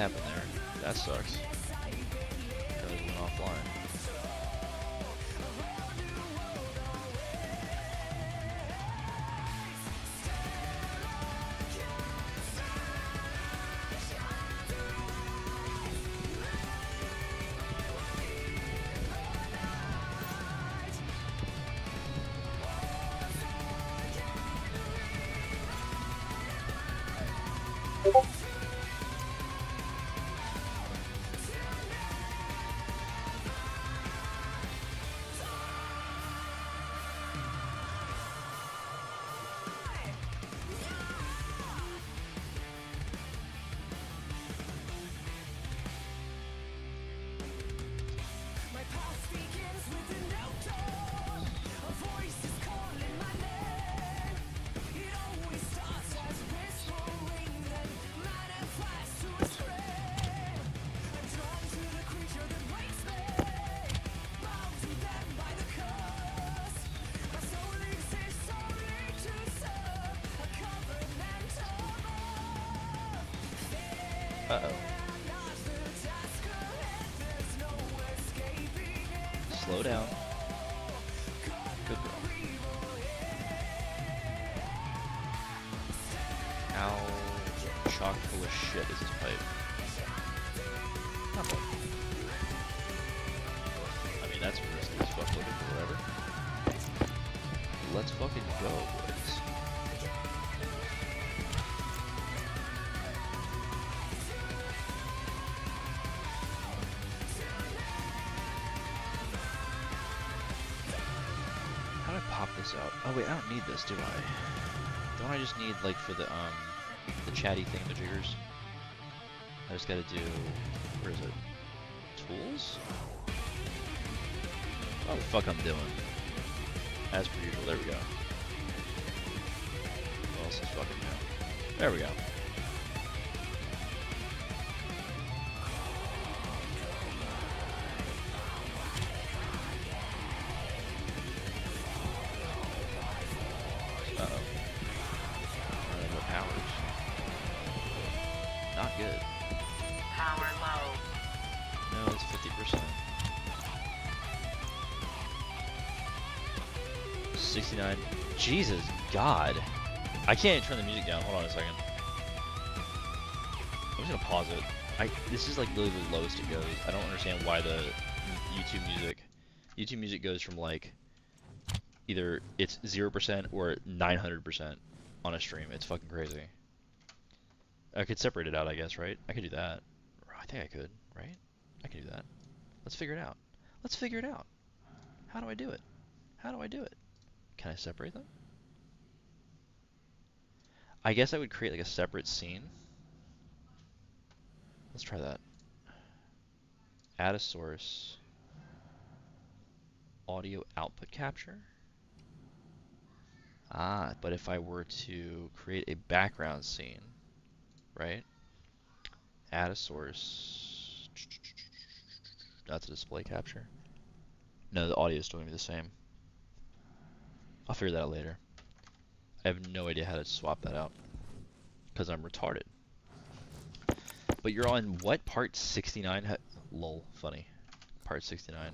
happened there? That sucks. Guys went offline. Uh-oh. Slow down. Good girl. How chock full of shit is this pipe? Not full. I mean, that's risky as fuck looking for whatever. Let's fucking go, boys. How do I pop this out? Oh wait, I don't need this, do I? Don't I just need, like, for the chatty thing, the jiggers? I just gotta do, where is it? Tools? What the fuck I'm doing? As per usual, there we go. What else is fucking new? There we go. Uh-oh. Running low powers. Not good. Power low. No, it's 50%. 69. Jesus God. I can't even turn the music down. Hold on a second. I'm just gonna pause it. This is like literally the lowest it goes. I don't understand why the YouTube music goes from like either it's 0% or 900% on a stream. It's fucking crazy. I could separate it out, I guess, right? I could do that. I think I could, right? I can do that. Let's figure it out. Let's figure it out. How do I do it? How do I do it? Can I separate them? I guess I would create like a separate scene. Let's try that. Add a source. Audio output capture. Ah, but if I were to create a background scene, right? Add a source. That's a display capture. No, the audio is still gonna be the same. I'll figure that out later. I have no idea how to swap that out because I'm retarded. But you're on what? Part 69? Lol, funny. Part 69.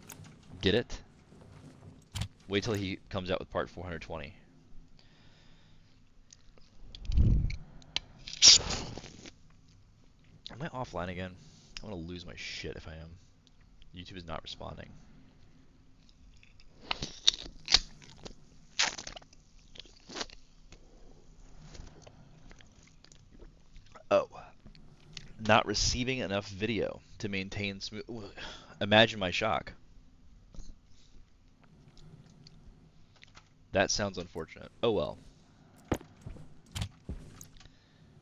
Get it? Wait till he comes out with part 420. Am I offline again? I'm gonna lose my shit if I am. YouTube is not responding. Oh. Not receiving enough video to maintain smooth. Imagine my shock. That sounds unfortunate. Oh well.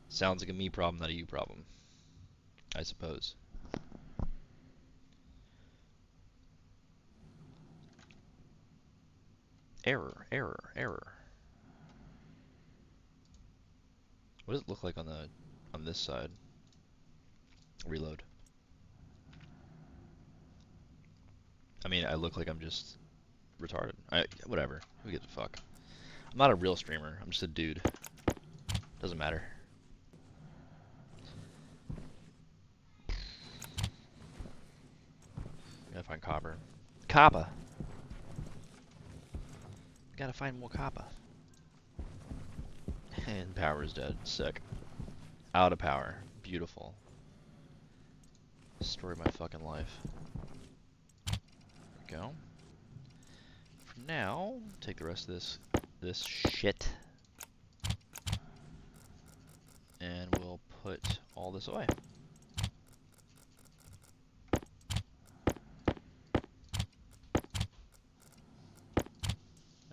Sounds like a me problem, not a you problem, I suppose. Error, error, error. What does it look like on this side? Reload. I mean, I look like I'm just retarded. Whatever. Who gives a fuck? I'm not a real streamer. I'm just a dude. Doesn't matter. copper. Gotta find more copper. And power's dead. Sick. Out of power. Beautiful. Story of my fucking life. There we go. For now, take the rest of this shit. And we'll put all this away.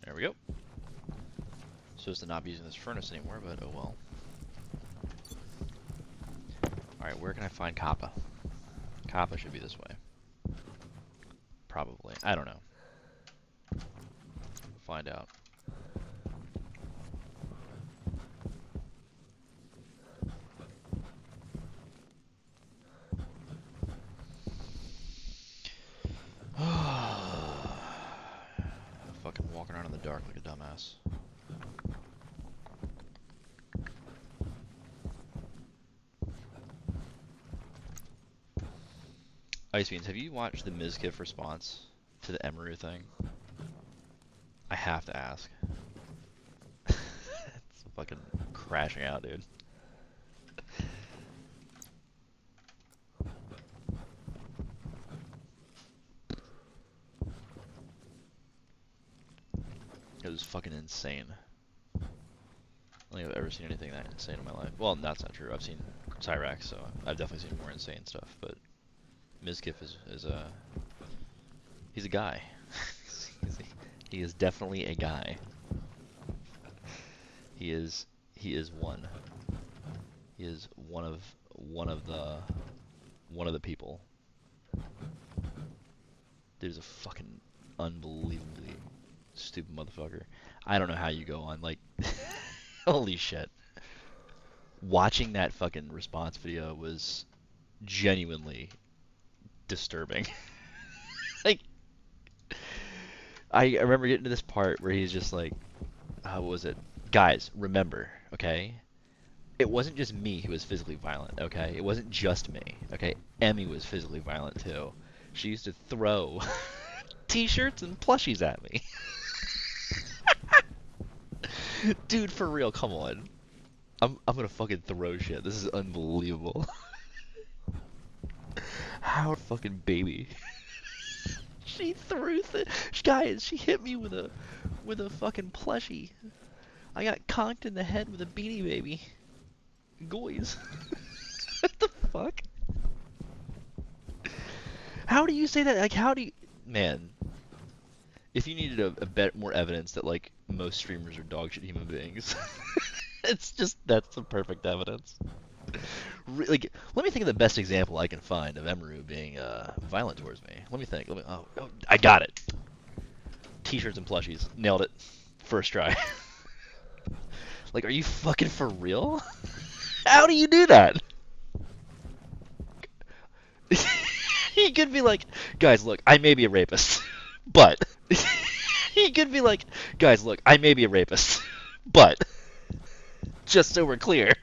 There we go. Supposed to not be using this furnace anymore, but oh well. Alright, where can I find copper? Copper should be this way. Probably. I don't know. We'll find out. Fucking walking around in the dark like a dumbass. Ice Beans, have you watched the Mizkif response to the Emaru thing? I have to ask. It's fucking crashing out, dude. It was fucking insane. I don't think I've ever seen anything that insane in my life. Well, that's not true. I've seen Cyrax, so I've definitely seen more insane stuff. But Mizkif is a he's a guy. He is definitely a guy. He is one. He is one of the people. Dude's a fucking unbelievably stupid motherfucker. I don't know how you go on, like, holy shit. Watching that fucking response video was genuinely disturbing. Like, I remember getting to this part where he's just like, what was it? Guys, remember, okay? It wasn't just me who was physically violent, okay? It wasn't just me, okay? Emmy was physically violent too. She used to throw t-shirts and plushies at me. Dude, for real, come on. I'm gonna fucking throw shit. This is unbelievable. How fucking baby. She threw guys, she hit me with a fucking plushie. I got conked in the head with a Beanie Baby. Goys. What the fuck? How do you say that? Like, how do you... Man. If you needed a bit more evidence that, like, most streamers are dog shit human beings, it's just, that's the perfect evidence. Like, let me think of the best example I can find of Emaru being violent towards me. Let me think. Oh, I got it. T-shirts and plushies. Nailed it. First try. Like, are you fucking for real? How do you do that? He could be like, guys, look, I may be a rapist, but... He could be like, guys, look, I may be a rapist, but... Just so we're clear.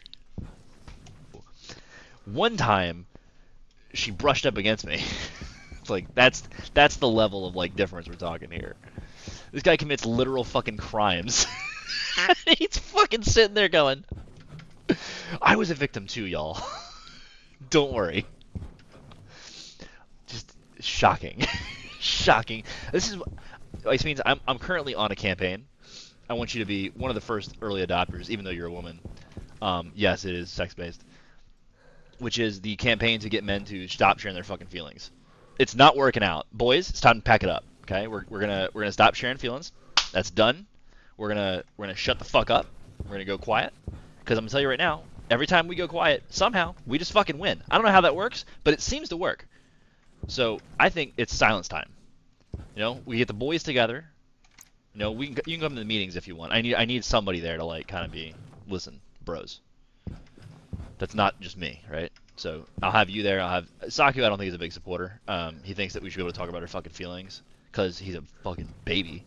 One time, she brushed up against me. It's like, that's the level of, like, difference we're talking here. This guy commits literal fucking crimes. He's fucking sitting there going, I was a victim too, y'all. Don't worry. Just shocking. Shocking. This means I'm currently on a campaign. I want you to be one of the first early adopters, even though you're a woman. Yes, it is sex-based. Which is the campaign to get men to stop sharing their fucking feelings. It's not working out. Boys, it's time to pack it up. Okay? We're gonna stop sharing feelings. That's done. We're gonna shut the fuck up. We're gonna go quiet. Because I'm gonna tell you right now, every time we go quiet, somehow we just fucking win. I don't know how that works, but it seems to work. So I think it's silence time. You know, we get the boys together. You know, you can come to the meetings if you want. I need somebody there to like kind of be, listen, bros. That's not just me, right? So I'll have you there. I'll have Saku. I don't think he's a big supporter. He thinks that we should be able to talk about our fucking feelings because he's a fucking baby.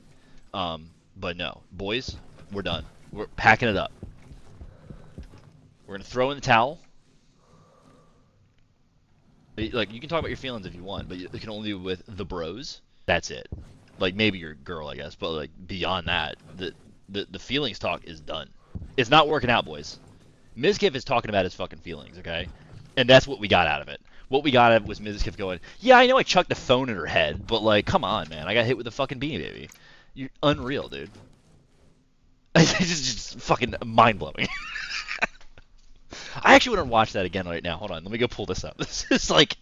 But no, boys, we're done. We're packing it up. We're gonna throw in the towel. Like, you can talk about your feelings if you want, but it can only be with the bros. That's it. Like maybe your girl, I guess, but like beyond that, the feelings talk is done. It's not working out, boys. Mizkif is talking about his fucking feelings, okay? And that's what we got out of it. What we got out of it was Mizkif going, yeah, I know I chucked the phone in her head, but like, come on, man, I got hit with a fucking beanie baby. You're unreal, dude. It's just fucking mind blowing. I actually want to watch that again right now. Hold on, let me go pull this up. This is like,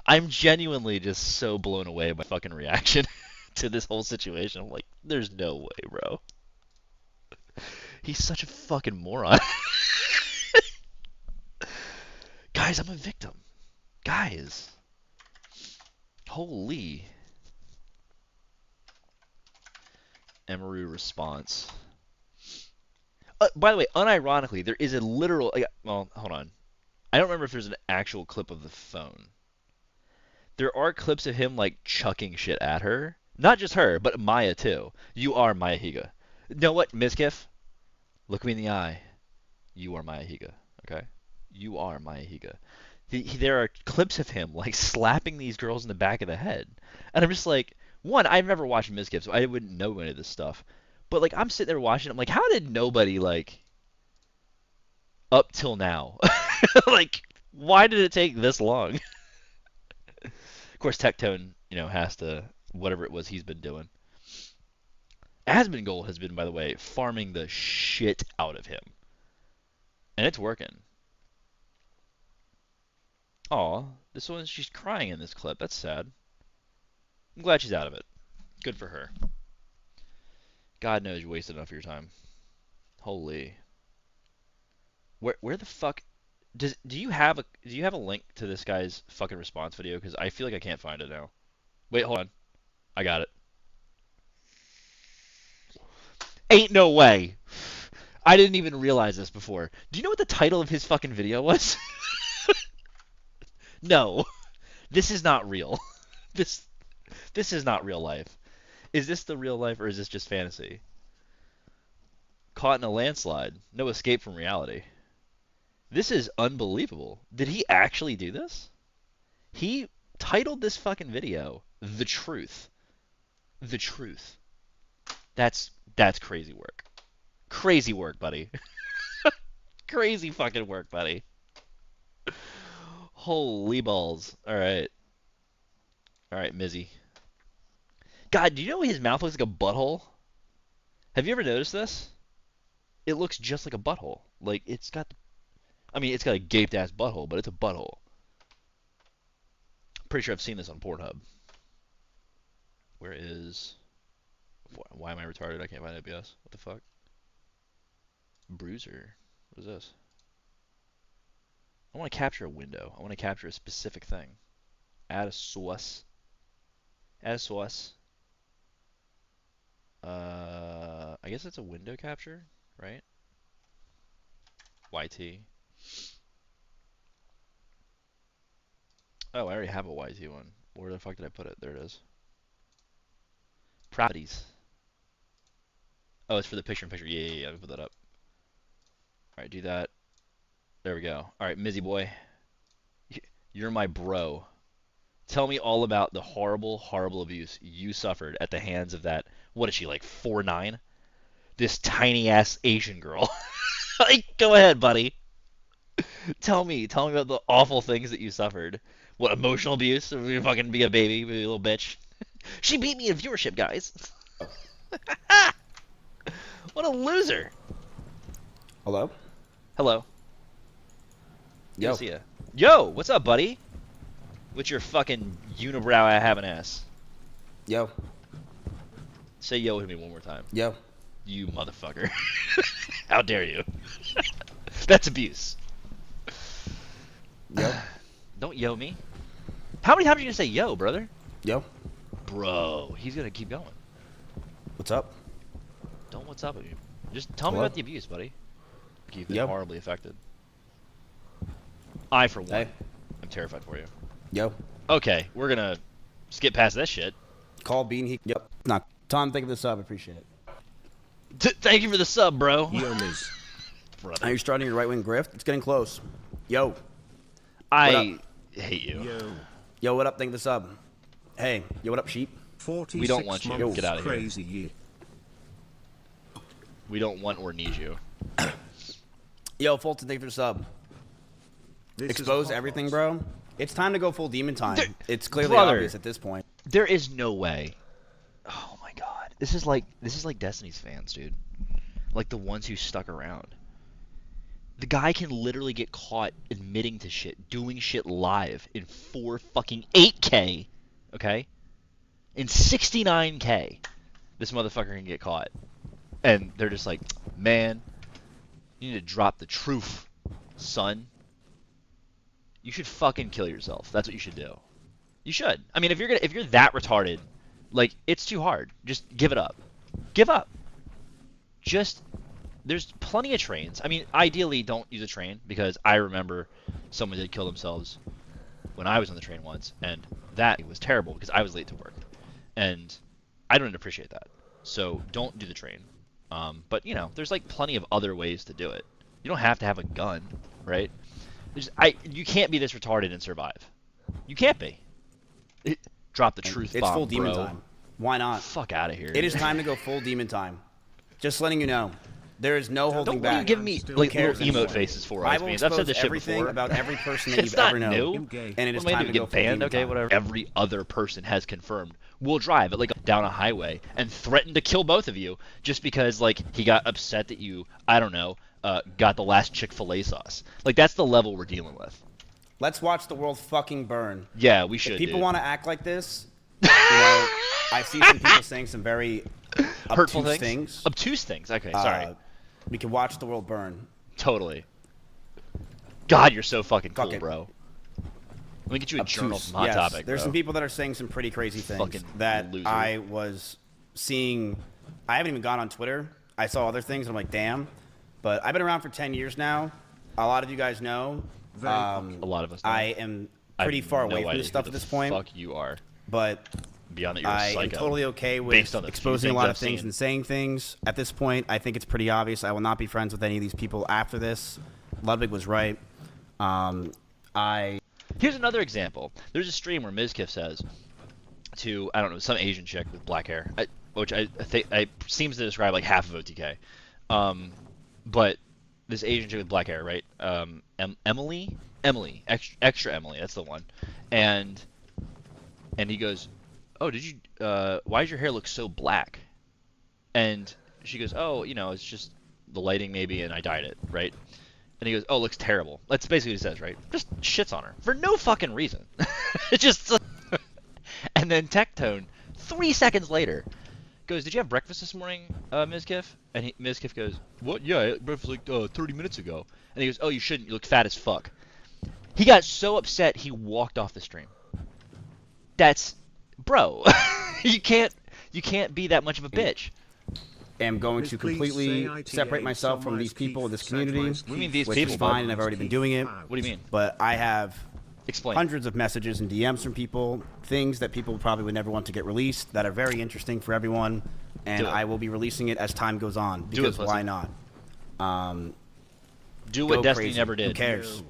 I'm genuinely just so blown away by fucking reaction to this whole situation. I'm like, there's no way, bro. He's such a fucking moron. Guys, I'm a victim. Guys. Holy. Emery response. By the way, unironically, there is a literal. Well, hold on. I don't remember if there's an actual clip of the phone. There are clips of him like chucking shit at her. Not just her, but Maya too. You are Maya Higa. You know what, Mizkif? Look me in the eye. You are Maya Higa. Okay? You are Maya Higa. There are clips of him like slapping these girls in the back of the head, and I'm just like, one, I've never watched Mizkif, so I wouldn't know any of this stuff. But like, I'm sitting there watching, I'm like, how did nobody like up till now, like, why did it take this long? Of course, Tectone, has to whatever it was he's been doing. Asmongold has been, by the way, farming the shit out of him, and it's working. Aw, she's crying in this clip. That's sad. I'm glad she's out of it. Good for her. God knows you wasted enough of your time. Holy. Where the fuck do you have a link to this guy's fucking response video? Because I feel like I can't find it now. Wait, hold on. I got it. Ain't no way. I didn't even realize this before. Do you know what the title of his fucking video was? No. This is not real. This is not real life. Is this the real life or is this just fantasy? Caught in a landslide. No escape from reality. This is unbelievable. Did he actually do this? He titled this fucking video "The Truth." The Truth. That's crazy work. Crazy work, buddy. Crazy fucking work, buddy. Holy balls. All right. All right, Mizzy. God, do you know his mouth looks like a butthole? Have you ever noticed this? It looks just like a butthole. Like it's got a gaped ass butthole, but it's a butthole. Pretty sure I've seen this on Pornhub. Where is? Why am I retarded? I can't find ABS. What the fuck? Bruiser. What is this? I want to capture a window. I want to capture a specific thing. Add a source. Add a source. I guess it's a window capture, right? YT. Oh, I already have a YT one. Where the fuck did I put it? There it is. Properties. Oh, it's for the picture-in-picture. Yeah. Let me put that up. All right, do that. There we go. All right, Mizzy boy. You're my bro. Tell me all about the horrible, horrible abuse you suffered at the hands of that. What is she, like 4'9"? This tiny ass Asian girl. Like, go ahead, buddy. Tell me about the awful things that you suffered. What, emotional abuse? You fucking be a baby, be a little bitch. She beat me in viewership, guys. What a loser. Hello? Hello. Good Yo. to see ya. Yo, what's up, buddy? With your fucking unibrow I have an ass. Yo. Say yo to me one more time. Yo. You motherfucker. How dare you? That's abuse. Yo. Don't yo me. How many times are you gonna say yo, brother? Yo. Bro, he's gonna keep going. What's up? Don't what's up with you. Just tell me Hello? about the abuse, buddy. You've been Yo. horribly affected. I, for one, Hey. am terrified for you. Yo. Okay, we're gonna skip past that shit. Call Bean. Yep. Nah. Tom, thank you for the sub. I appreciate it. Thank you for the sub, bro. Yo, Miz. Brother. Now you're starting your right-wing grift. It's getting close. Yo. I hate you. Yo, what up? Thank you for the sub. Hey, yo, what up, sheep? We don't want you. Months Get out of here. crazy year. We don't want or need you. Yo, Fulton, thank you for the sub. This Expose is hot everything, box. bro. It's time to go full demon time. There- It's clearly Brother. obvious at this point. There is no way. Oh my god. This is like Destiny's fans, dude. Like the ones who stuck around. The guy can literally get caught admitting to shit, doing shit live in 8K, okay? In 69K. This motherfucker can get caught. And they're just like, "Man, you need to drop the truth, son. You should fucking kill yourself. That's what you should do. You should. I mean, if you're that retarded, like, it's too hard. Just give it up. Give up. Just there's plenty of trains. I mean, ideally don't use a train because I remember someone did kill themselves when I was on the train once, and that was terrible because I was late to work, and I don't appreciate that. So don't do the train. But you know, there's like plenty of other ways to do it. You don't have to have a gun, right? You can't be this retarded and survive. You can't be. Drop the truth It's bomb, full demon bro. time. Why not? Fuck out of here. It is time to go full demon time. Just letting you know. There is no holding Don't what are you back. giving me Who like cares little emote anymore? faces for I us, will man. I've said expose this shit everything before. about every person that It's you've not ever known. new. You gay. And it is What am I time doing, to go get full demon banned? Okay, time. whatever. Every other person has confirmed will drive at like down a highway and threaten to kill both of you just because like he got upset that you, I don't know, got the last Chick-fil-A sauce. Like that's the level we're dealing with. Let's watch the world fucking burn. Yeah, we should. If people dude. want to act like this, you know, I see some people saying some very hurtful obtuse things? Obtuse things. Okay, sorry. We can watch the world burn. Totally. God, you're so fucking cool, Fuck it. bro. Let me get you a journal Obtuse. from Hot Yes, Topic, there's bro. some people that are saying some pretty crazy things Fucking that loser. I was seeing. I haven't even gone on Twitter. I saw other things, and I'm like, damn. But I've been around for 10 years now. A lot of you guys know. A lot of us know. I am I pretty have far no away from idea this stuff who at the this point. Fuck you are. But Beyond that, you're a I psycho. am totally okay with Based on the few exposing a things lot I've of things seen. and saying things. At this point, I think it's pretty obvious. I will not be friends with any of these people after this. Ludwig was right. Here's another example. There's a stream where Mizkif says to, I don't know, some Asian chick with black hair, which I think seems to describe like half of OTK. But this Asian chick with black hair, right? Emily, extra Emily, that's the one. And he goes, "Oh, did you? Why does your hair look so black?" And she goes, "Oh, you know, it's just the lighting maybe, and I dyed it, right?" And he goes, "Oh, it looks terrible." That's basically what he says, right? Just shits on her for no fucking reason. It's just. And then Tectone, 3 seconds later, goes, "Did you have breakfast this morning, Mizkif?" And Mizkif goes, "What? Yeah, I ate breakfast like 30 minutes ago." And he goes, "Oh, you shouldn't. You look fat as fuck." He got so upset he walked off the stream. That's, bro. you can't be that much of a bitch. am going to Please completely say ITA separate myself from summarize these people in this Keith, community, summarize What do you mean Keith, these which people, is bud? fine, and I've already been doing it. What do you mean? But I have Explain. hundreds of messages and DMs from people, things that people probably would never want to get released that are very interesting for everyone, and Do it. I will be releasing it as time goes on. Do it, Because pussy. why not? Do what Go Destiny crazy. never did. Who cares?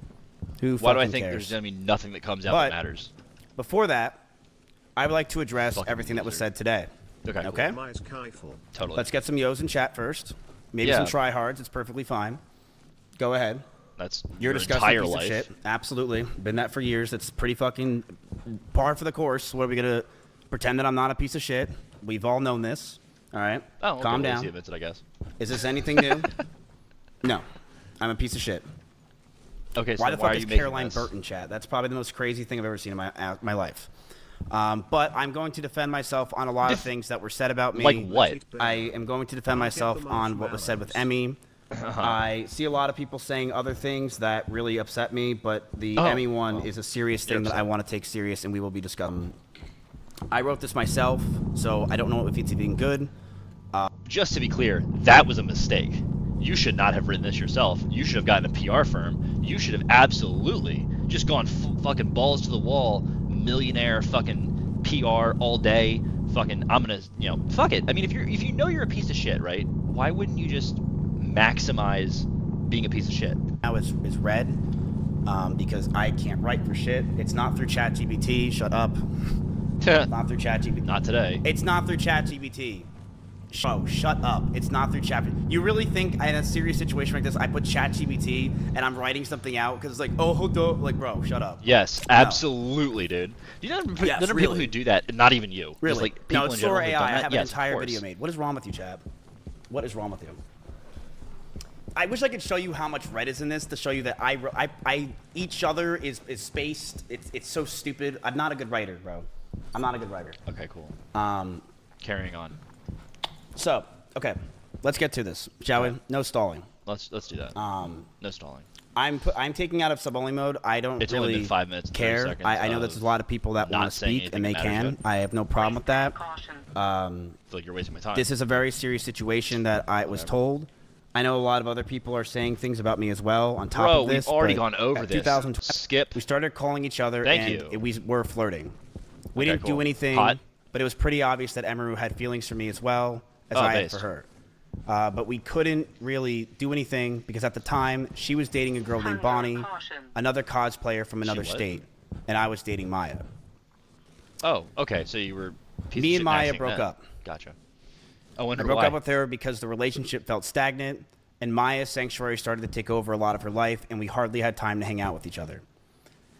Who Why do I fucking think cares? there's gonna be nothing that comes out But- that matters? Before that, I would like to address Fucking everything that was loser. said today. Okay. Okay? Mais Kaifel. Totally. Let's get some yos in chat first. Maybe Yeah. some tryhards. It's perfectly fine. Go ahead. That's You're a your disgusting entire piece life. of shit. Absolutely. Been that for years. It's pretty fucking par for the course. What are we going to pretend that I'm not a piece of shit? We've all known this. All right? Oh, okay, Calm well, down. he admits it, I guess. Is this anything new? No. I'm a piece of shit. Okay, so Why the why fuck are is you making Caroline this? Burton chat? That's probably the most crazy thing I've ever seen in my life. But I'm going to defend myself on a lot of things that were said about me. Like what? I am going to defend myself on what was said with Emmy. I see a lot of people saying other things that really upset me, but the Emmy one is a serious thing that I want to take serious, and we will be discussing. I wrote this myself, so I don't know if it's even good. Just to be clear, that was a mistake. You should not have written this yourself. You should have gotten a PR firm. You should have absolutely just gone fucking balls to the wall, millionaire fucking PR all day. Fucking, I'm gonna, fuck it. I mean, if you know you're a piece of shit, right? Why wouldn't you just maximize being a piece of shit? Now is red because I can't write for shit. It's not through ChatGPT. Shut up. Not through ChatGPT. Not today. It's not through ChatGPT. Oh, shut up. It's not through ChatGPT. You really think in a serious situation like this, I put ChatGPT and I'm writing something out because it's like, oh, hold up. Like, bro, shut up. Yes, absolutely, dude. You know, Yes, there are people who do that, not even you. Really? Just like people No, it's in general Sora who've AI. done I that. have Yes, an entire of video course. made. What is wrong with you, Chad? What is wrong with you? I wish I could show you how much red is in this to show you that each other is spaced. It's so stupid. I'm not a good writer, bro. I'm not a good writer. Okay, cool. Carrying on. So, okay, let's get to this, shall we? No stalling. Let's do that. No stalling. I'm taking out of sub-only mode. I don't It's really only been 5 minutes and 30 care. seconds I know of there's a lot of people that not want to saying speak, and they anything that can. matters I have no problem with that. Caution. I feel like you're wasting my time. This is a very serious situation that I was told. I know a lot of other people are saying things about me as well on top Bro, of this. we've already but gone over at this. 2012, Skip. we started calling each other, Thank and you. we were flirting. We Okay, didn't do cool. anything, Hot? but it was pretty obvious that Emeru had feelings for me as well as Oh, I had based. for her. But we couldn't really do anything because at the time she was dating a girl named Bonnie, Caution. another cosplayer from another was? state, and I was dating Maya. Oh, okay. So you were. Me and Maya broke up. Gotcha. I wonder I broke why. up with her because the relationship felt stagnant, and Maya's sanctuary started to take over a lot of her life, and we hardly had time to hang out with each other.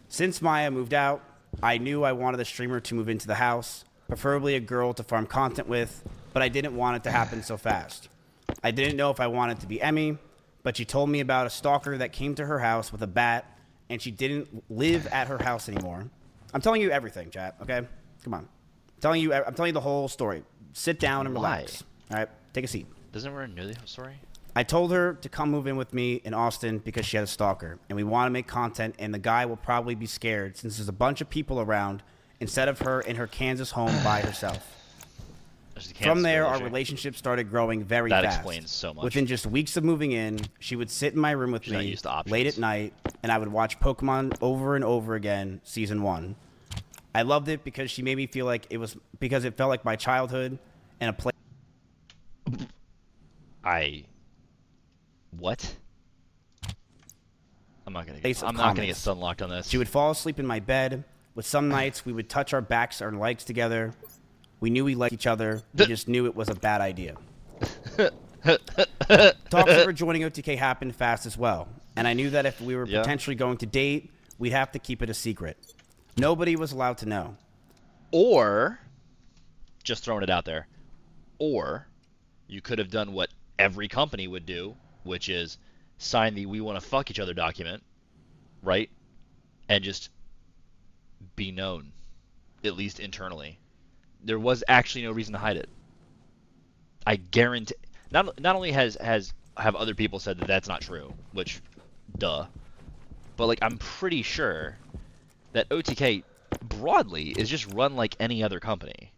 Since Maya moved out, I knew I wanted a streamer to move into the house, preferably a girl to farm content with, but I didn't want it to happen so fast. I didn't know if I wanted to be Emmy, but she told me about a stalker that came to her house with a bat, and she didn't live at her house anymore. I'm telling you everything, chat, okay? Come on. I'm telling you the whole story. Sit down and Why? relax. All right, take a seat. Doesn't everyone know the whole story? I told her to come move in with me in Austin because she had a stalker, and we want to make content, and the guy will probably be scared since there's a bunch of people around instead of her in her Kansas home by herself. From there, our relationship started growing very fast. That explains so much. Within just weeks of moving in, she would sit in my room with She's not me used to options. late at night, and I would watch Pokemon over and over again, Season 1. I loved it because she made me feel like because it felt like my childhood and a place. What? I'm not gonna Place get. of I'm not gonna get comments. sunlocked on this. She would fall asleep in my bed. With some nights, we would touch our backs or legs together. We knew we liked each other. We just knew it was a bad idea. Talks of her joining OTK happened fast as well. And I knew that if we were Yeah. potentially going to date, we'd have to keep it a secret. Nobody was allowed to know. Or, just throwing it out there, or you could have done what every company would do, which is sign the "we want to fuck each other" document, right? And just be known, at least internally. There was actually no reason to hide it. I guarantee. Not only have other people said that that's not true, which, duh, but like I'm pretty sure that OTK broadly is just run like any other company,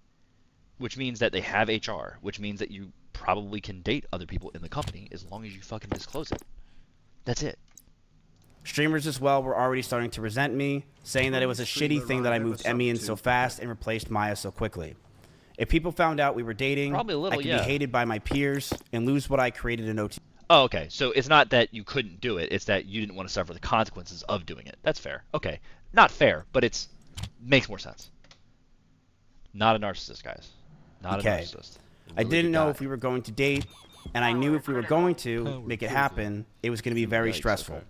which means that they have HR, which means that you probably can date other people in the company as long as you fucking disclose it. That's it. Streamers as well were already starting to resent me, saying that it was a shitty thing that I moved Emmy in so fast and replaced Maya so quickly. If people found out we were dating, Probably a little, I could yeah. be hated by my peers and lose what I created in OTK. Oh, okay. So it's not that you couldn't do it; it's that you didn't want to suffer the consequences of doing it. That's fair. Okay, not fair, but it's makes more sense. Not a narcissist, guys. Not Okay. a narcissist. I Really didn't good know guy. if we were going to date, and I knew if we were going to make it happen, it was going to be very Yikes, stressful. okay.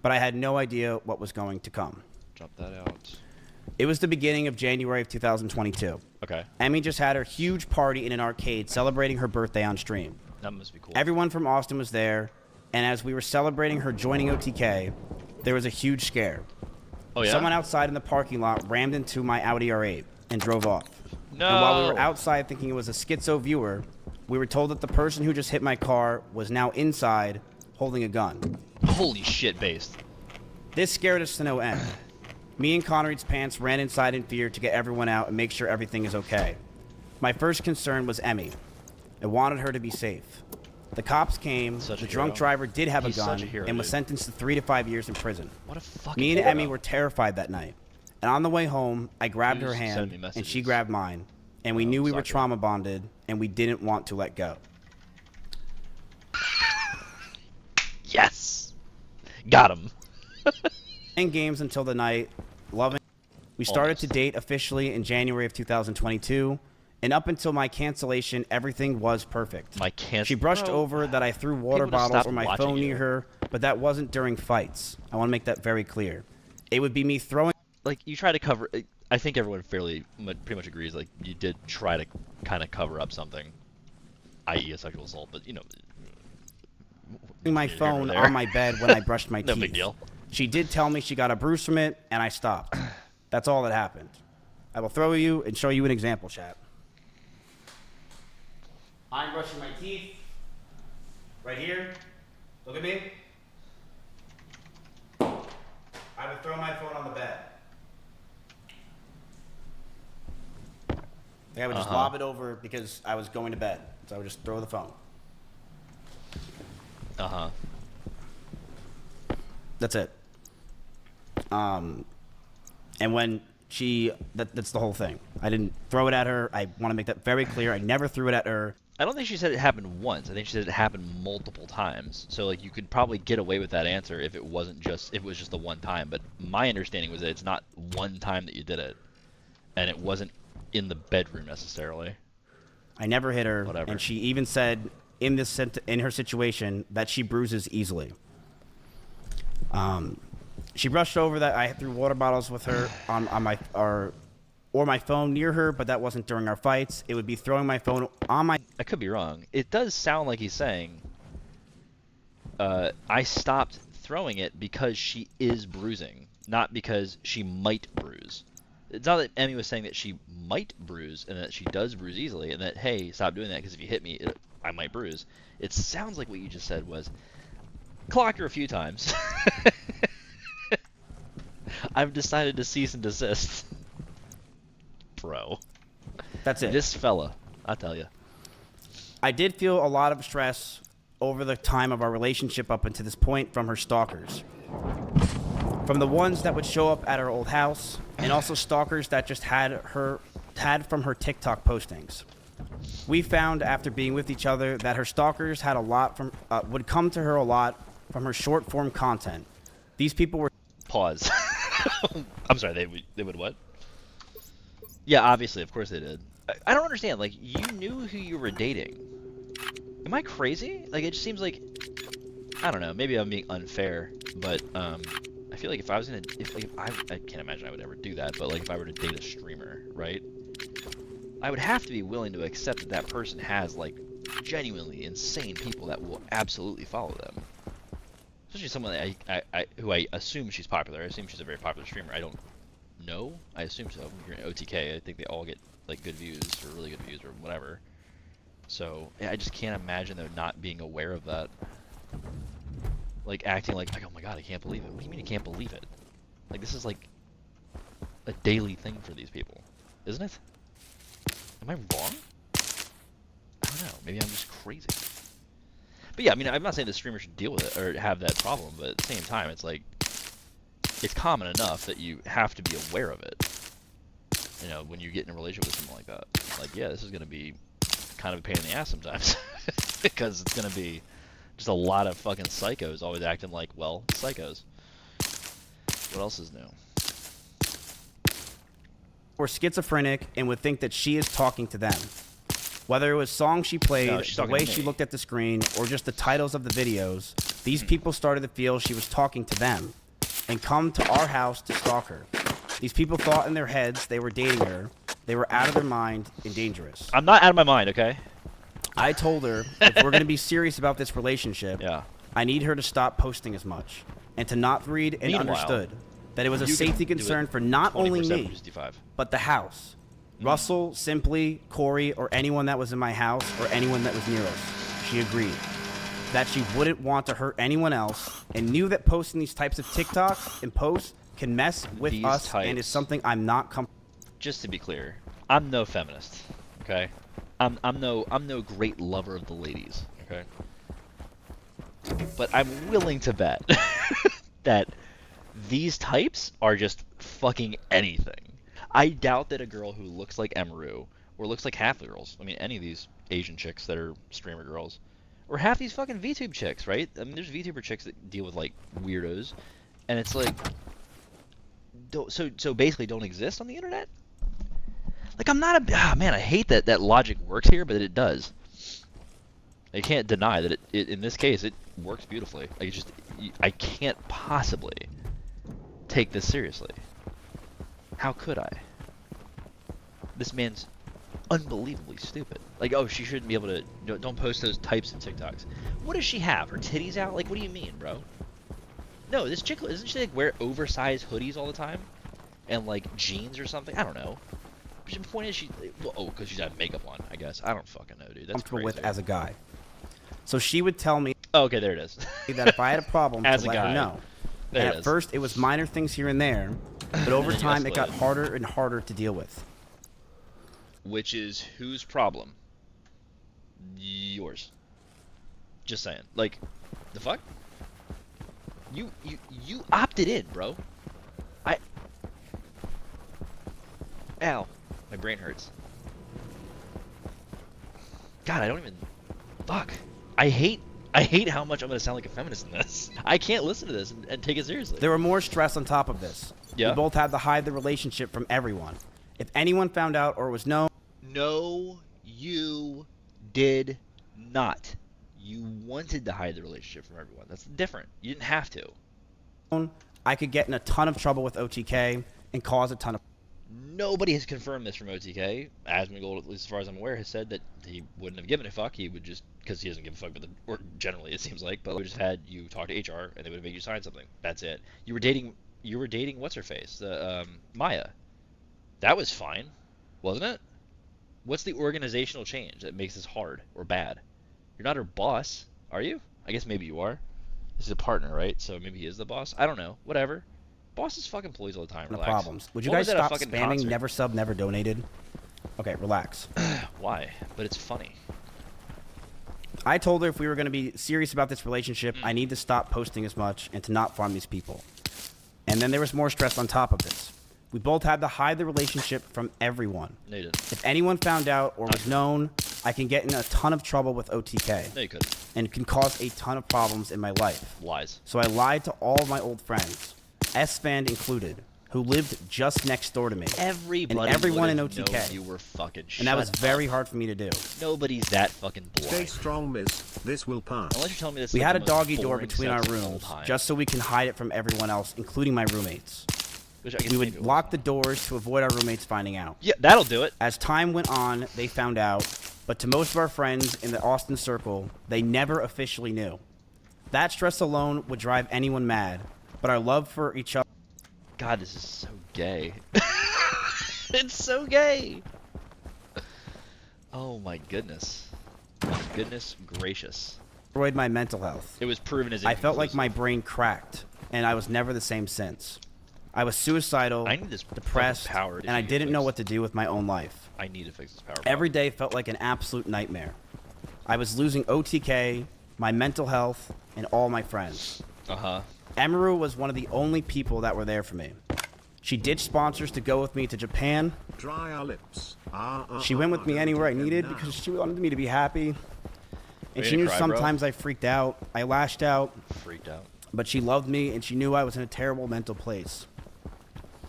But I had no idea what was going to come. Drop that out. It was the beginning of January of 2022. Okay, Emmy just had her huge party in an arcade celebrating her birthday on stream. that must be cool. Everyone from Austin was there, and as we were celebrating her joining OTK, there was a huge scare. Oh yeah. Someone outside in the parking lot rammed into my Audi R8 and drove off. No. And while we were outside thinking it was a schizo viewer, we were told that the person who just hit my car was now inside holding a gun. Holy shit, based. This scared us to no end. Me and Connery's pants ran inside in fear to get everyone out and make sure everything is okay. My first concern was Emmy. I wanted her to be safe. The cops came, Such a the drunk hero. driver did have He's a gun such a hero, and was dude. sentenced to 3 to 5 years in prison. What a fucking. Me and hero. Emmy were terrified that night. And on the way home, I grabbed her Who's sending hand me and she messages? grabbed mine. And we knew we were sucker. trauma bonded and we didn't want to let go. Yes. Got him. Playing games until the night, loving We started Almost. to date officially in January of 2022, and up until my cancellation, everything was perfect. My cancel. She brushed over that I threw water People just bottles stopped or my watching phone you. near her, but that wasn't during fights. I want to make that very clear. It would be me throwing. Like, you try to cover. I think everyone pretty much agrees. Like, you did try to kind of cover up something, i.e., a sexual assault. But you know, My here or phone there. on my bed when I brushed my No teeth. big deal. She did tell me she got a bruise from it, and I stopped. That's all that happened. I will throw you and show you an example, chat. I'm brushing my teeth. Right here. Look at me. I would throw my phone on the bed. Like I would just lob it over because I was going to bed. So I would just throw the phone. That's it. And when that's the whole thing. I didn't throw it at her. I want to make that very clear. I never threw it at her. I don't think she said it happened once. I think she said it happened multiple times. So like you could probably get away with that answer if it was just the one time. But my understanding was that it's not one time that you did it, and it wasn't in the bedroom necessarily. I never hit her. Whatever. And she even said in her situation that she bruises easily. She brushed over that I threw water bottles with her on my or my phone near her, but that wasn't during our fights. It would be throwing my phone on my. I could be wrong. It does sound like he's saying, I stopped throwing it because she is bruising, not because she might bruise. It's not that Emmy was saying that she might bruise and that she does bruise easily, and that, hey, stop doing that because if you hit me, I might bruise. It sounds like what you just said was, clocked her a few times. I've decided to cease and desist. Bro. That's it. This fella, I tell you. I did feel a lot of stress over the time of our relationship up until this point from her stalkers. From the ones that would show up at her old house, and also stalkers that just had from her TikTok postings. We found after being with each other that her stalkers had a lot from would come to her a lot from her short form content. These people were. Pause. I'm sorry, they would what? Yeah, obviously, of course they did. I don't understand, like, you knew who you were dating. Am I crazy? Like, it just seems like, I don't know, maybe I'm being unfair, but, I feel like if I was gonna, I can't imagine I would ever do that, but, like, if I were to date a streamer, right? I would have to be willing to accept that that person has, like, genuinely insane people that will absolutely follow them. Especially someone that who I assume she's popular. I assume she's a very popular streamer. I don't know. I assume so. If you're in OTK, I think they all get like good views or really good views or whatever. So yeah, I just can't imagine them not being aware of that. Like acting like oh my god, I can't believe it. What do you mean you can't believe it? Like this is like a daily thing for these people, isn't it? Am I wrong? I don't know. Maybe I'm just crazy. But yeah, I mean, I'm not saying the streamer should deal with it or have that problem, but at the same time, it's like, it's common enough that you have to be aware of it. You know, when you get in a relationship with someone like that. Like, yeah, this is going to be kind of a pain in the ass sometimes. Because it's going to be just a lot of fucking psychos always acting like, well, psychos. What else is new? Or schizophrenic and would think that she is talking to them. Whether it was songs she played, No, she's the talking way to she me. looked at the screen, or just the titles of the videos, these people started to feel she was talking to them and come to our house to stalk her. These people thought in their heads they were dating her. They were out of their mind and dangerous. I'm not out of my mind, okay? I told her, if we're going to be serious about this relationship, Yeah. I need her to stop posting as much and to not read and Meanwhile, understood that it was a you can safety do it concern for not only 24/7, me, 365. but the house. Russell, Simply, Corey, or anyone that was in my house or anyone that was near us. She agreed that she wouldn't want to hurt anyone else and knew that posting these types of TikToks and posts can mess with These us and types. is something I'm not comfortable. Just to be clear, I'm no feminist, okay? I'm no great lover of the ladies, okay? But I'm willing to bet that these types are just fucking anything. I doubt that a girl who looks like Emaru, or looks like half the girls, I mean any of these Asian chicks that are streamer girls, or half these fucking VTube chicks, right? I mean there's VTuber chicks that deal with like weirdos, and it's like So basically don't exist on the internet? Like I'm not a man. I hate that logic works here, but it does. You can't deny that it in this case it works beautifully. Like I can't possibly take this seriously. How could I? This man's unbelievably stupid. Like, oh, she shouldn't be able to. Don't post those types of TikToks. What does she have? Her titties out? Like, what do you mean, bro? No, this chick isn't she like wear oversized hoodies all the time, and like jeans or something? I don't know. But the point is because she's got makeup on. I guess I don't fucking know, dude. That's Comfortable crazy. with as a guy. So she would tell me Oh, okay, there it is. that if I had a problem, As to a let guy. her know. There And it at is. first, it was minor things here and there, but over Then you time, it got escalated. harder and harder to deal with. Which is whose problem? Yours. Just saying. Like, the fuck? You opted in, bro. Ow. My brain hurts. God, I don't even. Fuck. I hate how much I'm gonna sound like a feminist in this. I can't listen to this and take it seriously. There were more stress on top of this. Yeah. We both had to hide the relationship from everyone. If anyone found out or was known, No, you did not. You wanted to hide the relationship from everyone. That's different. You didn't have to. I could get in a ton of trouble with OTK and cause a ton of. Nobody has confirmed this from OTK. Asmongold, at least as far as I'm aware, has said that he wouldn't have given a fuck. He would just, because he doesn't give a fuck, or generally it seems like, but we just had you talk to HR and they would have made you sign something. That's it. You were dating what's her face, the Maya. That was fine, wasn't it? What's the organizational change that makes this hard or bad? You're not her boss, are you? I guess maybe you are. This is a partner, right? So maybe he is the boss. I don't know. Whatever. Bosses fuck employees all the time. The Relax. problems. Would you What guys was at a stop fucking spamming concert? never sub, never donated? Okay, relax. Why? But it's funny. I told her if we were going to be serious about this relationship, I need to stop posting as much and to not farm these people. And then there was more stress on top of this. We both had to hide the relationship from everyone. No, you didn't. If anyone found out or was known, I can get in a ton of trouble with OTK No, you couldn't. and can cause a ton of problems in my life. Lies. So I lied to all of my old friends, S-Fan included, who lived just next door to me. Everybody And everyone in would've OTK. known you were fucking. And that was Shut very up. hard for me to do. Nobody's that fucking Stay blind. strong, miss. This will pass. Unless you're telling me this. We is had a like the most doggy door boring between our sex of all rooms, time. just so we can hide it from everyone else, including my roommates. Which I guess We maybe would it lock was. the doors to avoid our roommates finding out. Yeah, that'll do it. As time went on, they found out, but to most of our friends in the Austin circle, they never officially knew. That stress alone would drive anyone mad, but our love for each other. God, this is so gay. It's so gay. Oh my goodness. My goodness gracious. Destroyed my mental health. It was proven as I felt like inconclusive. my brain cracked, and I was never the same since. I was suicidal, I need this fucking depressed, power to and I get didn't know fixed. what to do with my own life. I need to fix this power. Every day felt like an absolute nightmare. I was losing OTK, my mental health, and all my friends. Uh-huh. Emaru was one of the only people that were there for me. She ditched sponsors to go with me to Japan. Dry our lips. She went with me don't anywhere I take them needed now. because she wanted me to be happy. And you she gonna knew cry, bro? sometimes I freaked out. I lashed out, Freaked out. but she loved me and she knew I was in a terrible mental place.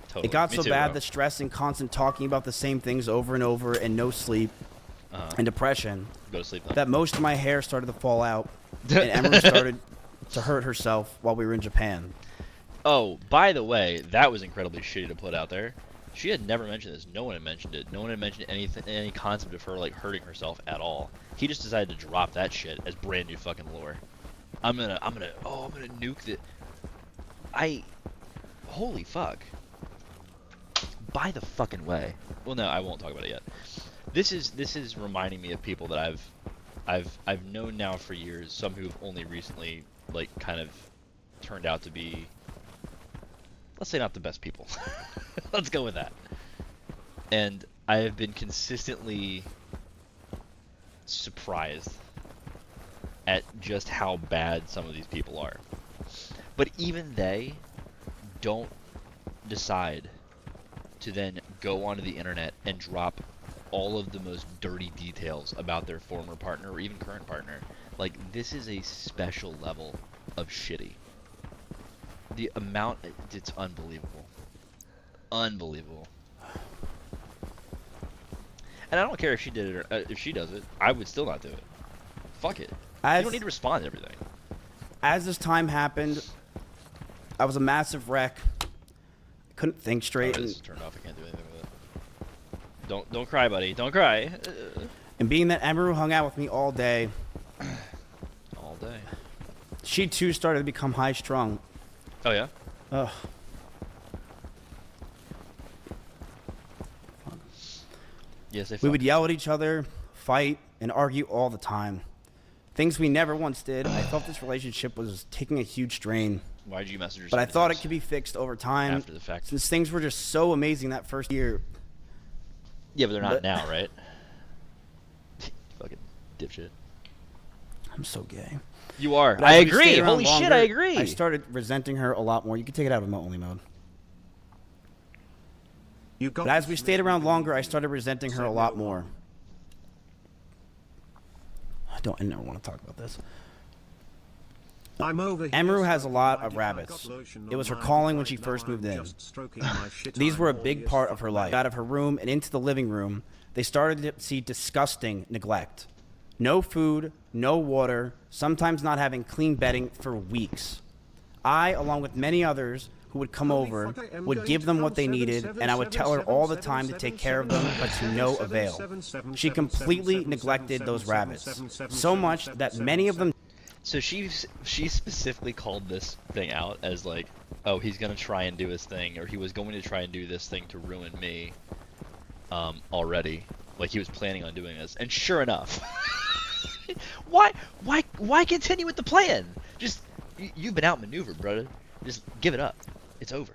Totally. It got Me so too, bad bro. that stress and constant talking about the same things over and over and no sleep and depression Go to sleep then. that most of my hair started to fall out and Emery started to hurt herself while we were in Japan. Oh, by the way, that was incredibly shitty to put out there. She had never mentioned this. No one had mentioned it. No one had mentioned anything, any concept of her like hurting herself at all. He just decided to drop that shit as brand new fucking lore. I'm gonna nuke the. Holy fuck. By the fucking way. Well, no, I won't talk about it yet. This is reminding me of people that I've known now for years. Some who've only recently like kind of turned out to be, let's say, not the best people. Let's go with that. And I have been consistently surprised at just how bad some of these people are. But even they don't decide to then go onto the internet and drop all of the most dirty details about their former partner or even current partner. Like, this is a special level of shitty. The amount, it's unbelievable. Unbelievable. And I don't care if she did it or if she does it. I would still not do it. Fuck it. You don't need to respond to everything. As this time happened, I was a massive wreck. Couldn't think straight. This is turned off. I can't do anything with it. Don't cry, buddy. Don't cry. And being that Emeru hung out with me all day, she too started to become high-strung. Oh yeah. Ugh. Yes, we would yell at each other, fight, and argue all the time. Things we never once did. I felt this relationship was taking a huge strain. Why did you message her? But I thought it could be fixed over time. After the fact. Since things were just so amazing that first year. Yeah, but they're not now, right? Fucking dipshit. I'm so gay. You are. I agree. Holy shit, I agree. I started resenting her a lot more. You can take it out of only mode. But as we stayed around longer, I started resenting her a lot more. I never want to talk about this. Emeru has a lot of rabbits. It was her calling when she first moved in. These were a big part of her life. Out of her room and into the living room, they started to see disgusting neglect. No food, no water, sometimes not having clean bedding for weeks. I, along with many others who would come over, would give them what they needed, and I would tell her all the time to take care of them, but to no avail. She completely neglected those rabbits, so much that many of them... So she specifically called this thing out as like, oh, he's going to try and do his thing, or he was going to try and do this thing to ruin me already. Like he was planning on doing this. And sure enough... Why continue with the plan? Just you've been outmaneuvered, brother. Just give it up. It's over.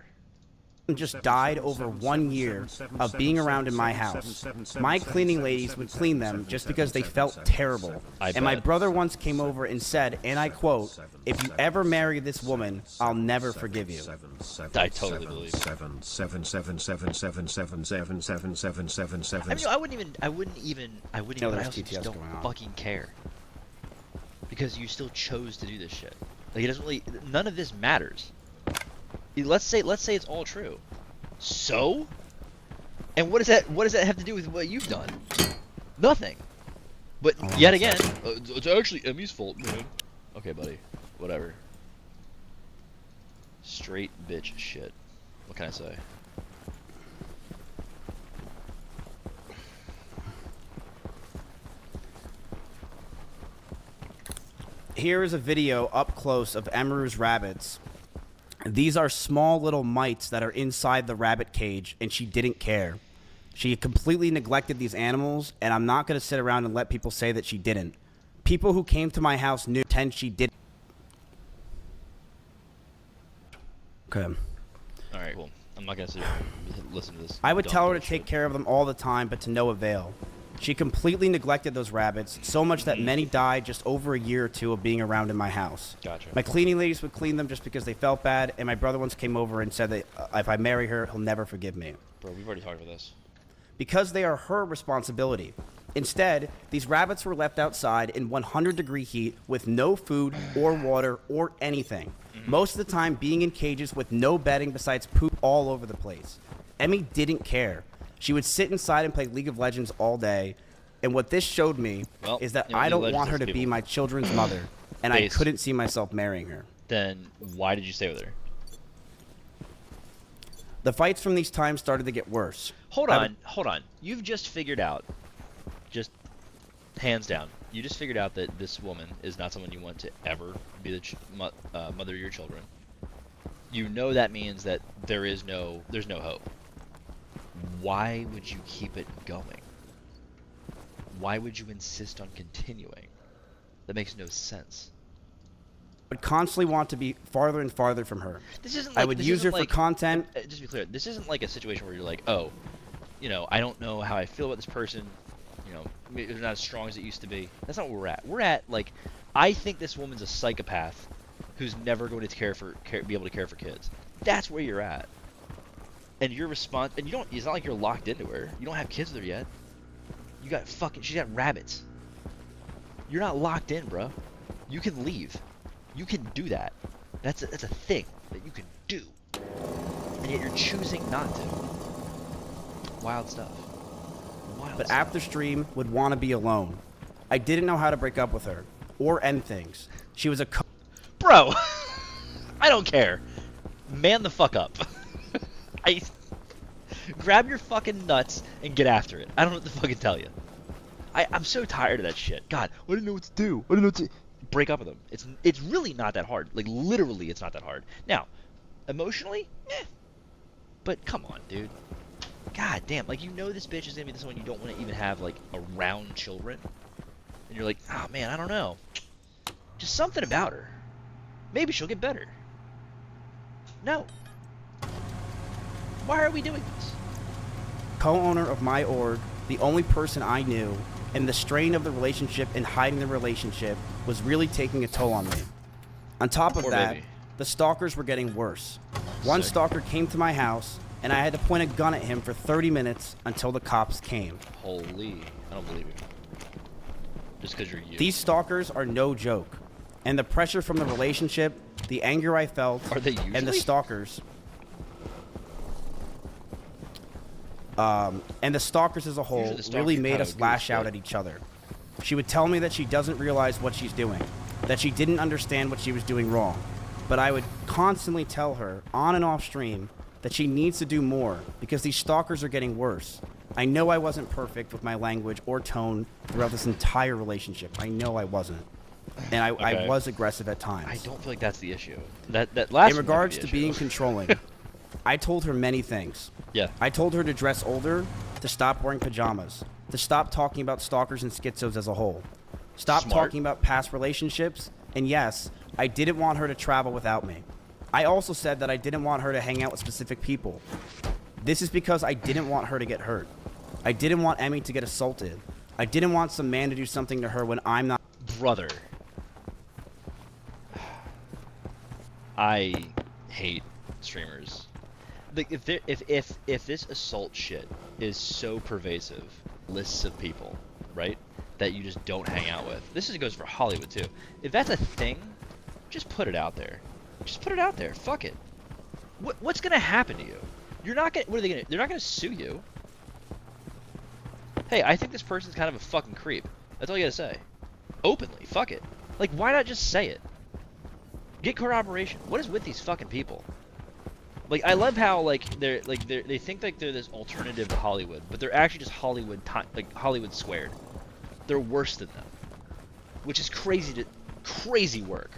Just died over 1 year of being around in my house. My cleaning ladies would clean them just because they felt terrible. And my brother once came over and said, and I quote, "If you ever marry this woman, I'll never forgive you." I totally believe it. I mean, I wouldn't even, I also just don't fucking care. Because you still chose to do this shit. Like, it doesn't really, none of this matters. Let's say it's all true. So? And what does that have to do with what you've done? Nothing. But yet again, it's actually Emmy's fault, man. Okay, buddy. Whatever. Straight bitch shit. What can I say? Here is a video up close of Emeru's rabbits. These are small little mites that are inside the rabbit cage, and she didn't care. She completely neglected these animals, and I'm not going to sit around and let people say that she didn't. People who came to my house knew she didn't. Okay. Alright, well, I'm not going to listen to this. I would tell her to take care of them all the time, but to no avail. She completely neglected those rabbits, so much that many died just over a year or two of being around in my house. Gotcha. My cleaning ladies would clean them just because they felt bad, and my brother once came over and said that if I marry her, he'll never forgive me. Bro, we've already talked about this. Because they are her responsibility. Instead, these rabbits were left outside in 100-degree heat with no food or water or anything. Most of the time being in cages with no bedding besides poop all over the place. Emmy didn't care. She would sit inside and play League of Legends all day, and what this showed me is that I don't want her to be my children's mother, and I couldn't see myself marrying her. Then why did you stay with her? The fights from these times started to get worse. Hold on. You've just figured out, just hands down, you just figured out that this woman is not someone you want to ever be the mother of your children. You know that means that there's no hope. Why would you keep it going? Why would you insist on continuing? That makes no sense. I would constantly want to be farther and farther from her. This isn't I would use her for content. Just to be clear, this isn't like a situation where you're like, oh, you know, I don't know how I feel about this person. You know, maybe they're not as strong as it used to be. That's not where we're at. We're at, like, I think this woman's a psychopath who's never going to be able to care for kids. That's where you're at. And your response, and it's not like you're locked into her. You don't have kids with her yet. You got she's got rabbits. You're not locked in, bro. You can leave. You can do that. That's a thing that you can do. and yet you're choosing not to. Wild stuff. Wild But stuff. after stream, would want to be alone. I didn't know how to break up with her or end things. She was a Bro, I don't care. Man the fuck up. Grab your fucking nuts and get after it. I don't know what to fucking tell you. I'm so tired of that shit. God, I didn't know what to do. I didn't know what to break up with them. It's really not that hard. Like literally, it's not that hard. Now, emotionally, but come on, dude. God damn, like you know this bitch is gonna be the one you don't want to even have like around children, and you're like, oh man, I don't know. Just something about her. Maybe she'll get better. No. Why are we doing this? co-owner of my org, the only person I knew, and the strain of the relationship and hiding the relationship was really taking a toll on me. On top of that, the stalkers were getting worse. One stalker came to my house, and I had to point a gun at him for 30 minutes until the cops came. Holy, I don't believe you. Just because you're you. These stalkers are no joke. And the pressure from the relationship, the anger I felt, Are they usually? and the stalkers, as a whole really made us lash out at each other. She would tell me that she doesn't realize what she's doing, that she didn't understand what she was doing wrong. But I would constantly tell her, on and off stream, that she needs to do more because these stalkers are getting worse. I know I wasn't perfect with my language or tone throughout this entire relationship. I know I wasn't. And I was aggressive at times. I don't feel like that's the issue. That last In regards to being controlling, I told her many things. Yeah. I told her to dress older, to stop wearing pajamas, to stop talking about stalkers and schizos as a whole. Stop talking about past relationships, and yes, I didn't want her to travel without me. I also said that I didn't want her to hang out with specific people. This is because I didn't want her to get hurt. I didn't want Emmy to get assaulted. I didn't want some man to do something to her when I'm not. Brother. I hate streamers. Like if this assault shit is so pervasive, lists of people, right, that you just don't hang out with. This goes for Hollywood too. If that's a thing, just put it out there. Just put it out there. Fuck it. What's gonna happen to you? You're not gonna. What are they gonna? They're not gonna sue you. Hey, I think this person's kind of a fucking creep. That's all you gotta say. Openly. Fuck it. Like, why not just say it? Get corroboration. What is with these fucking people? Like, I love how they think like they're this alternative to Hollywood, but they're actually just Hollywood squared. They're worse than them, which is crazy work.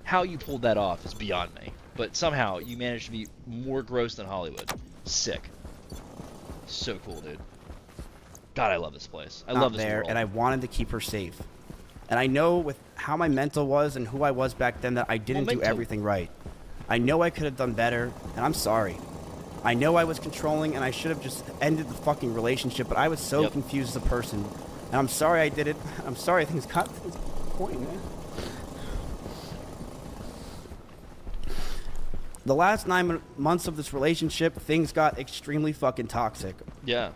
How you pulled that off is beyond me, but somehow you managed to be more gross than Hollywood. Sick. So cool, dude. God, I love this place. I love this world. And I wanted to keep her safe. And I know with how my mental was and who I was back then that I didn't do everything right. I know I could have done better, and I'm sorry. I know I was controlling, and I should have just ended the fucking relationship, but I was so confused as a person. And I'm sorry I did it. I'm sorry things got to this point, man. The last 9 months of this relationship, things got extremely fucking toxic. Yeah.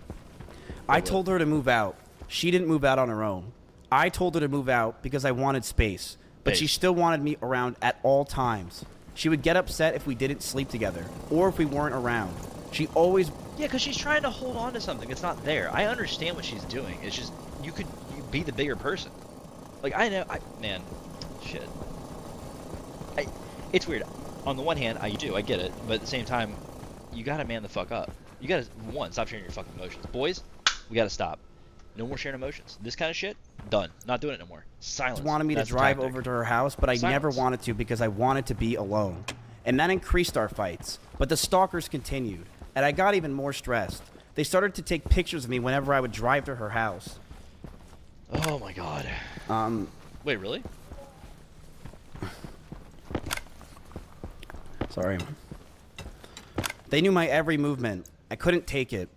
I told her to move out. She didn't move out on her own. I told her to move out because I wanted space, but she still wanted me around at all times. She would get upset if we didn't sleep together or if we weren't around. She always... Yeah, because she's trying to hold on to something that's not there. I understand what she's doing. It's just, you be the bigger person. Like, man, shit. It's weird. On the one hand, I get it, but at the same time, you gotta man the fuck up. You gotta, stop sharing your fucking emotions. Boys, we gotta stop. No more sharing emotions. This kind of shit, done. Not doing it no more. Silence. Wanted me to drive over to her house, but I never wanted to because I wanted to be alone. And that increased our fights. But the stalkers continued, and I got even more stressed. They started to take pictures of me whenever I would drive to her house. Oh my god. Wait, really? Sorry. They knew my every movement. I couldn't take it.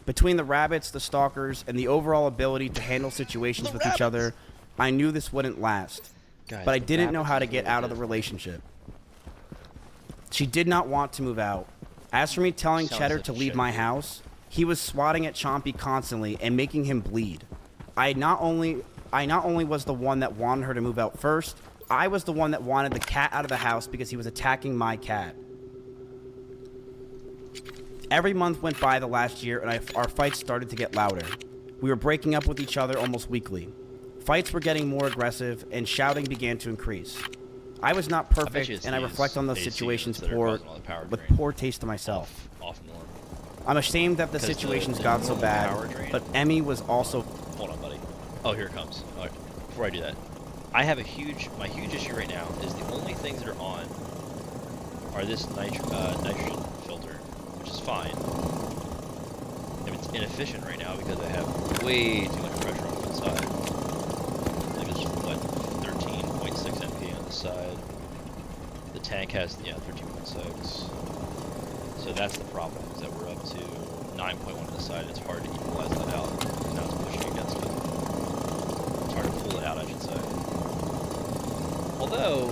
Between the rabbits, the stalkers, and the overall ability to handle situations with each other, I knew this wouldn't last. But I didn't know how to get out of the relationship. She did not want to move out. As for me telling Cheddar to leave my house, he was swatting at Chompy constantly and making him bleed. I not only was the one that wanted her to move out first, I was the one that wanted the cat out of the house because he was attacking my cat. Every month went by the last year, and our fights started to get louder. We were breaking up with each other almost weekly. Fights were getting more aggressive, and shouting began to increase. I was not perfect, and I reflect on those situations with poor taste to myself. Off norm. I'm ashamed that the situations got so bad, but Emmy was also... Hold on, buddy. Oh, here it comes. All right, before I do that, I have my huge issue right now is the only things that are on are this nitrogen filter, which is fine. And it's inefficient right now because I have way too much pressure on one side. Like it's, what, 13.6 MP on the side. The tank has, yeah, 13.6. So that's the problem, is that we're up to 9.1 on the side. It's hard to equalize that out. Now it's pushing against it. It's hard to pull it out, I should say. Although,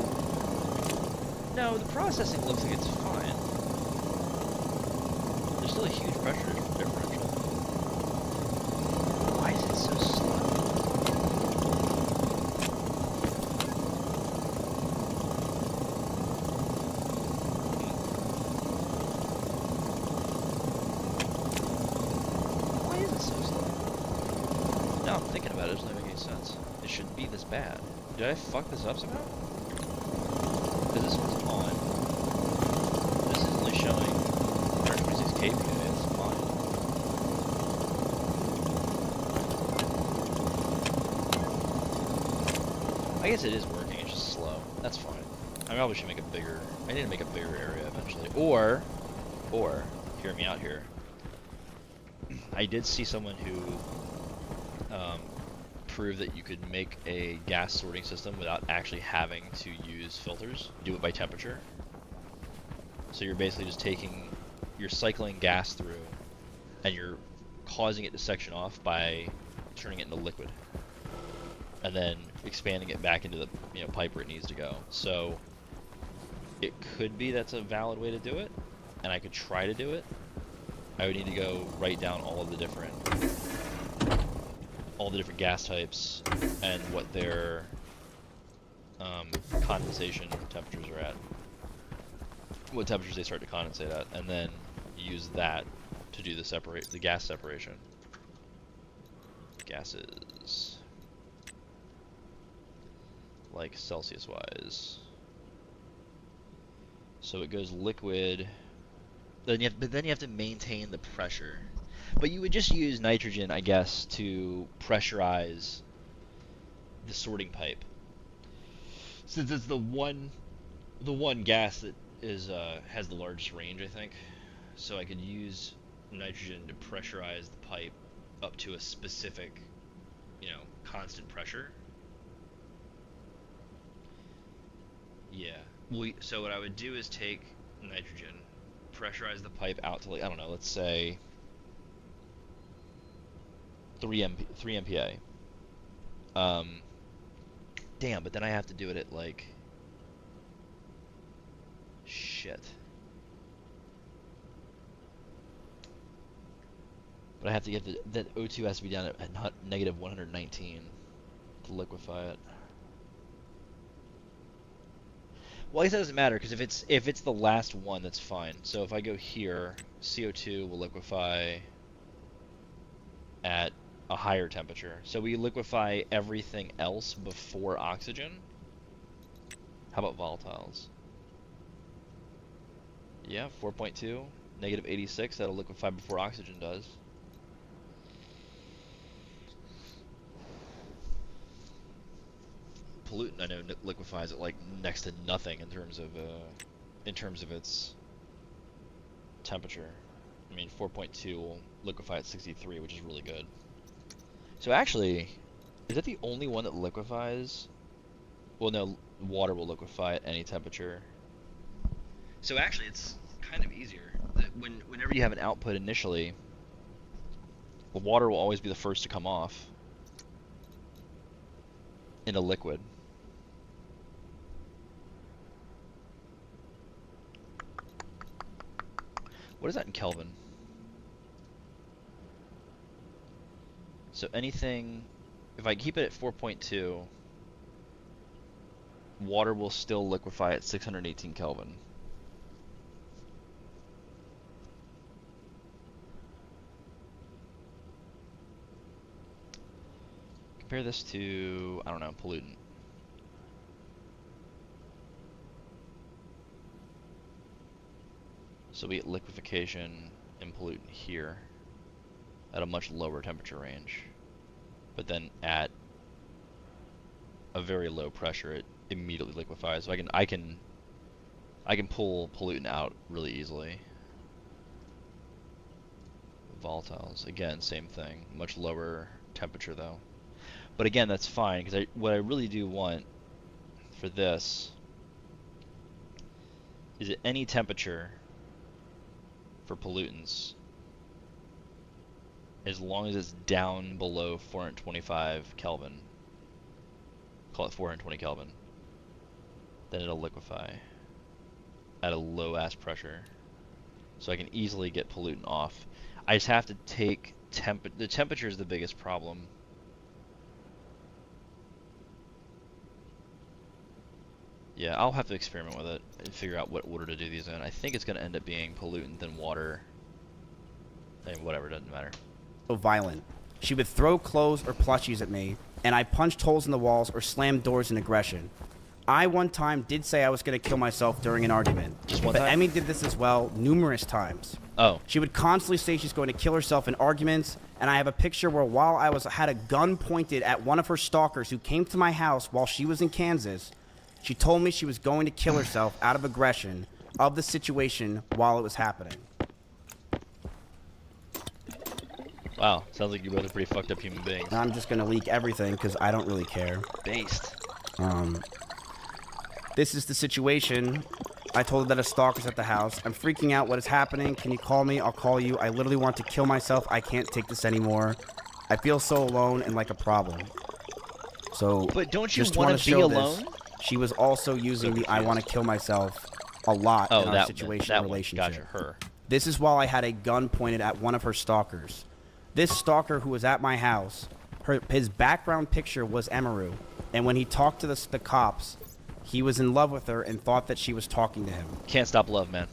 no, the processing looks like it's fine. There's still a huge pressure differential. Why is it so slow? Why is it so slow? Now I'm thinking about it, it doesn't make any sense. It shouldn't be this bad. Did I fuck this up somehow? Because this one's on. This is only showing 126 kPa, it's fine. I guess it is working, it's just slow. That's fine. I probably should make a bigger, I need to make a bigger area eventually. Or, hear me out here. I did see someone who prove that you could make a gas sorting system without actually having to use filters. Do it by temperature. So you're basically just you're cycling gas through, and you're causing it to section off by turning it into liquid, and then expanding it back into the pipe where it needs to go. So it could be that's a valid way to do it, and I could try to do it. I would need to go write down all the different gas types and what their condensation temperatures are at, what temperatures they start to condensate at, and then use that to do the gas separation. Gases, like Celsius wise. So it goes liquid. But then you have to maintain the pressure. But you would just use nitrogen, I guess, to pressurize the sorting pipe. Since it's the one gas that has the largest range, I think. So I could use nitrogen to pressurize the pipe up to a specific, constant pressure. Yeah. So what I would do is take nitrogen, pressurize the pipe out to, like, I don't know, let's say 3 MPa. Damn, but then I have to do it at, like, shit. But I have to get that O2 has to be down at negative 119 to liquefy it. Well, I guess that doesn't matter, because if it's the last one, that's fine. So if I go here, CO2 will liquefy at a higher temperature. So we liquefy everything else before oxygen. How about volatiles? Yeah, 4.2, negative 86, that'll liquefy before oxygen does. Pollutant, I know, liquefies at like next to nothing in terms of its temperature. I mean, 4.2 will liquefy at 63, which is really good. So actually, is that the only one that liquefies? Well, no, water will liquefy at any temperature. So actually, it's kind of easier. Whenever you have an output initially, the water will always be the first to come off in a liquid. What is that in Kelvin? So anything, if I keep it at 4.2, water will still liquefy at 618 Kelvin. compare this to, I don't know, pollutant. So we get liquefaction and pollutant here at a much lower temperature range. But then at a very low pressure, it immediately liquefies. So I can pull pollutant out really easily. Volatiles, again, same thing. Much lower temperature though. But again, that's fine because what I really do want for this is at any temperature for pollutants, as long as it's down below 425 Kelvin, call it 420 Kelvin, then it'll liquefy at a low ass pressure. So I can easily get pollutant off. I just have to take the temperature is the biggest problem. Yeah, I'll have to experiment with it and figure out what order to do these in. I think it's going to end up being pollutant, then water, and whatever, doesn't matter. So violent. She would throw clothes or plushies at me, and I punched holes in the walls or slammed doors in aggression. I one time did say I was going to kill myself during an argument. Just one but time? Emmy did this as well numerous times. Oh. She would constantly say she's going to kill herself in arguments, and I have a picture where while I had a gun pointed at one of her stalkers who came to my house while she was in Kansas, she told me she was going to kill herself out of aggression of the situation while it was happening. Wow, sounds like you both are pretty fucked up human beings. And I'm just going to leak everything because I don't really care. Based. This is the situation. I told her that a stalker's at the house. I'm freaking out. What is happening? Can you call me? I'll call you. I literally want to kill myself. I can't take this anymore. I feel so alone and like a problem. So, but don't you just want wanna to be show alone? this. She was also using the I want to kill myself a lot in our situation relationship. Gotcha, her. This is while I had a gun pointed at one of her stalkers. This stalker who was at my house, his background picture was Emaru. And when he talked to the cops, he was in love with her and thought that she was talking to him. Can't stop love, man.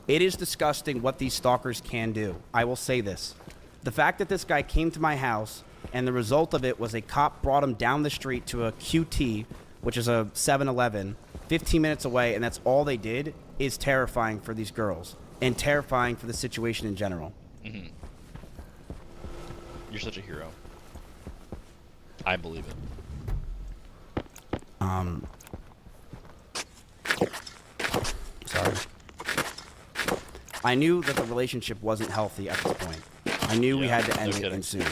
It is disgusting what these stalkers can do. I will say this. The fact that this guy came to my house and the result of it was a cop brought him down the street to a QT, which is a 7-Eleven, 15 minutes away, and that's all they did, is terrifying for these girls and terrifying for the situation in general. Mm-hmm. You're such a hero. I believe it. Sorry. I knew that the relationship wasn't healthy at this point. I knew we had to end it and soon.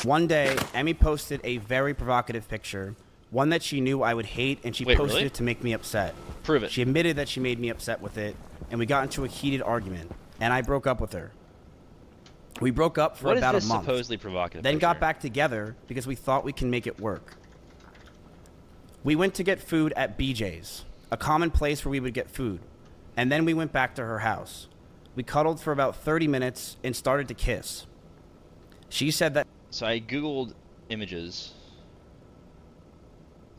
One day, Emmy posted a very provocative picture, one that she knew I would hate, and she posted really? it to make me upset. Prove it. She admitted that she made me upset with it, and we got into a heated argument, and I broke up with her. We broke up for about a month. What is this supposedly provocative Then picture? got back together because we thought we can make it work. We went to get food at BJ's, a common place where we would get food, and then we went back to her house. We cuddled for about 30 minutes and started to kiss. She said that... So I googled images.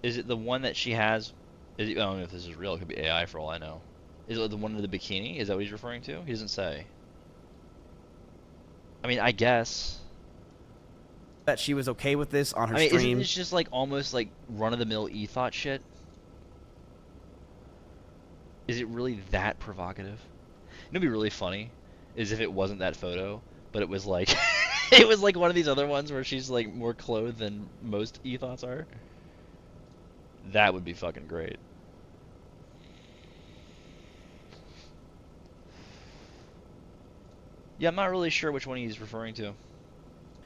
Is it the one that she has? I don't know if this is real. It could be AI for all I know. Is it the one in the bikini? Is that what he's referring to? He doesn't say. I mean, I guess. That she was okay with this on her stream. stream. Isn't this just like almost like run-of-the-mill e-thought shit? Is it really that provocative? It'd be really funny is if it wasn't that photo, but it was like it was like one of these other ones where she's like more clothed than most e-thoughts are. That would be fucking great. Yeah, I'm not really sure which one he's referring to.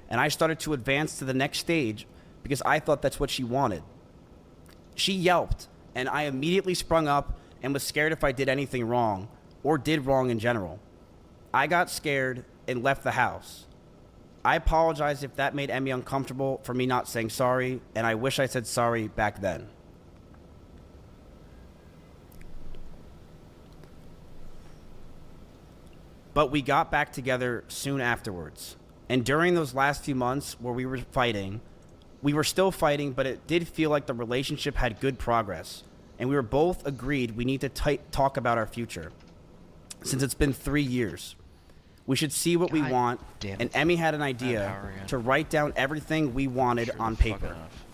And I started to advance to the next stage because I thought that's what she wanted. She yelped, and I immediately sprung up and was scared if I did anything wrong, or did wrong in general. I got scared and left the house. I apologize if that made Emmy uncomfortable for me not saying sorry, and I wish I said sorry back then. But we got back together soon afterwards. And during those last few months where we were fighting, we were still fighting, but it did feel like the relationship had good progress. And we were both agreed we need to talk about our future, since it's been 3 years. We should see what we God want. damn And it. Emmy had an Power idea again. to write down everything we wanted Sure on the fuck paper. enough.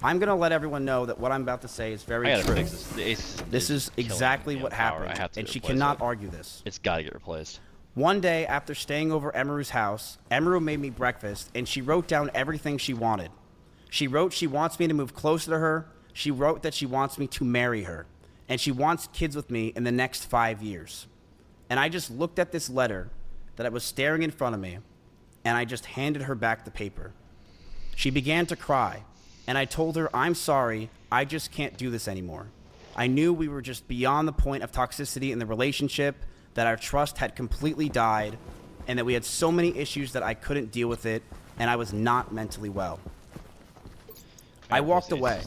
I'm going to let everyone know that what I'm about to say is very I gotta true. fix this. The ace This is killing exactly me on what power. happened, I have to and she replace cannot it. argue this. It's gotta get replaced. One day, after staying over Emiru's house, Emiru made me breakfast, and she wrote down everything she wanted. She wrote she wants me to move closer to her. She wrote that she wants me to marry her. And she wants kids with me in the next 5 years. And I just looked at this letter that I was staring in front of me, and I just handed her back the paper. She began to cry, and I told her, I'm sorry, I just can't do this anymore. I knew we were just beyond the point of toxicity in the relationship, that our trust had completely died, and that we had so many issues that I couldn't deal with it, and I was not mentally well. I walked away.